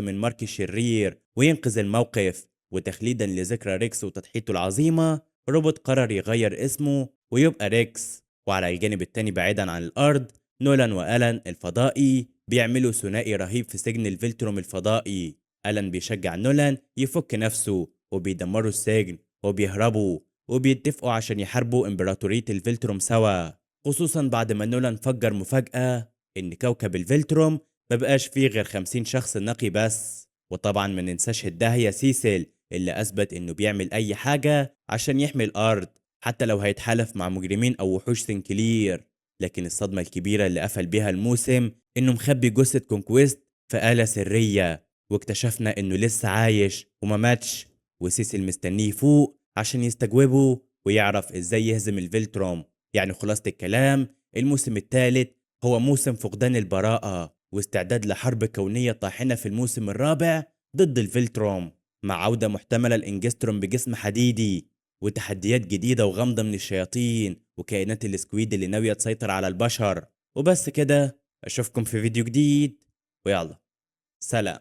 من مارك الشرير وينقذ الموقف. وتخليدا لذكرى ريكس وتضحيته العظيمة، روبوت قرر يغير اسمه ويبقى ريكس. وعلى الجانب التاني بعيدا عن الأرض، نولان وألان الفضائي بيعملوا ثنائي رهيب في سجن الفيلتروم الفضائي. ألان بيشجع نولان يفك نفسه وبيدمروا السجن وبيهربوا وبيتفقوا عشان يحاربوا إمبراطورية الفيلتروم سوا، خصوصا بعد ما نولان فجر مفاجأة إن كوكب الفيلتروم مبقاش فيه غير 50 شخص نقي بس. وطبعا ما ننساش الداهية سيسل اللي أثبت إنه بيعمل أي حاجة عشان يحمي الأرض، حتى لو هيتحالف مع مجرمين أو وحوش سنكلير. لكن الصدمة الكبيرة اللي قفل بيها الموسم إنه مخبي جثة كونكويست في آلة سرية، واكتشفنا إنه لسه عايش وما ماتش، وسيسل مستنيه فوق عشان يستجوبه ويعرف إزاي يهزم الفيلتروم. يعني خلاصة الكلام، الموسم الثالث هو موسم فقدان البراءة واستعداد لحرب كونية طاحنة في الموسم الرابع ضد الفيلتروم، مع عودة محتملة لإنجستروم بجسم حديدي وتحديات جديدة وغامضة من الشياطين وكائنات السكويد اللي ناوية تسيطر على البشر. وبس كده، أشوفكم في فيديو جديد، ويلا سلام.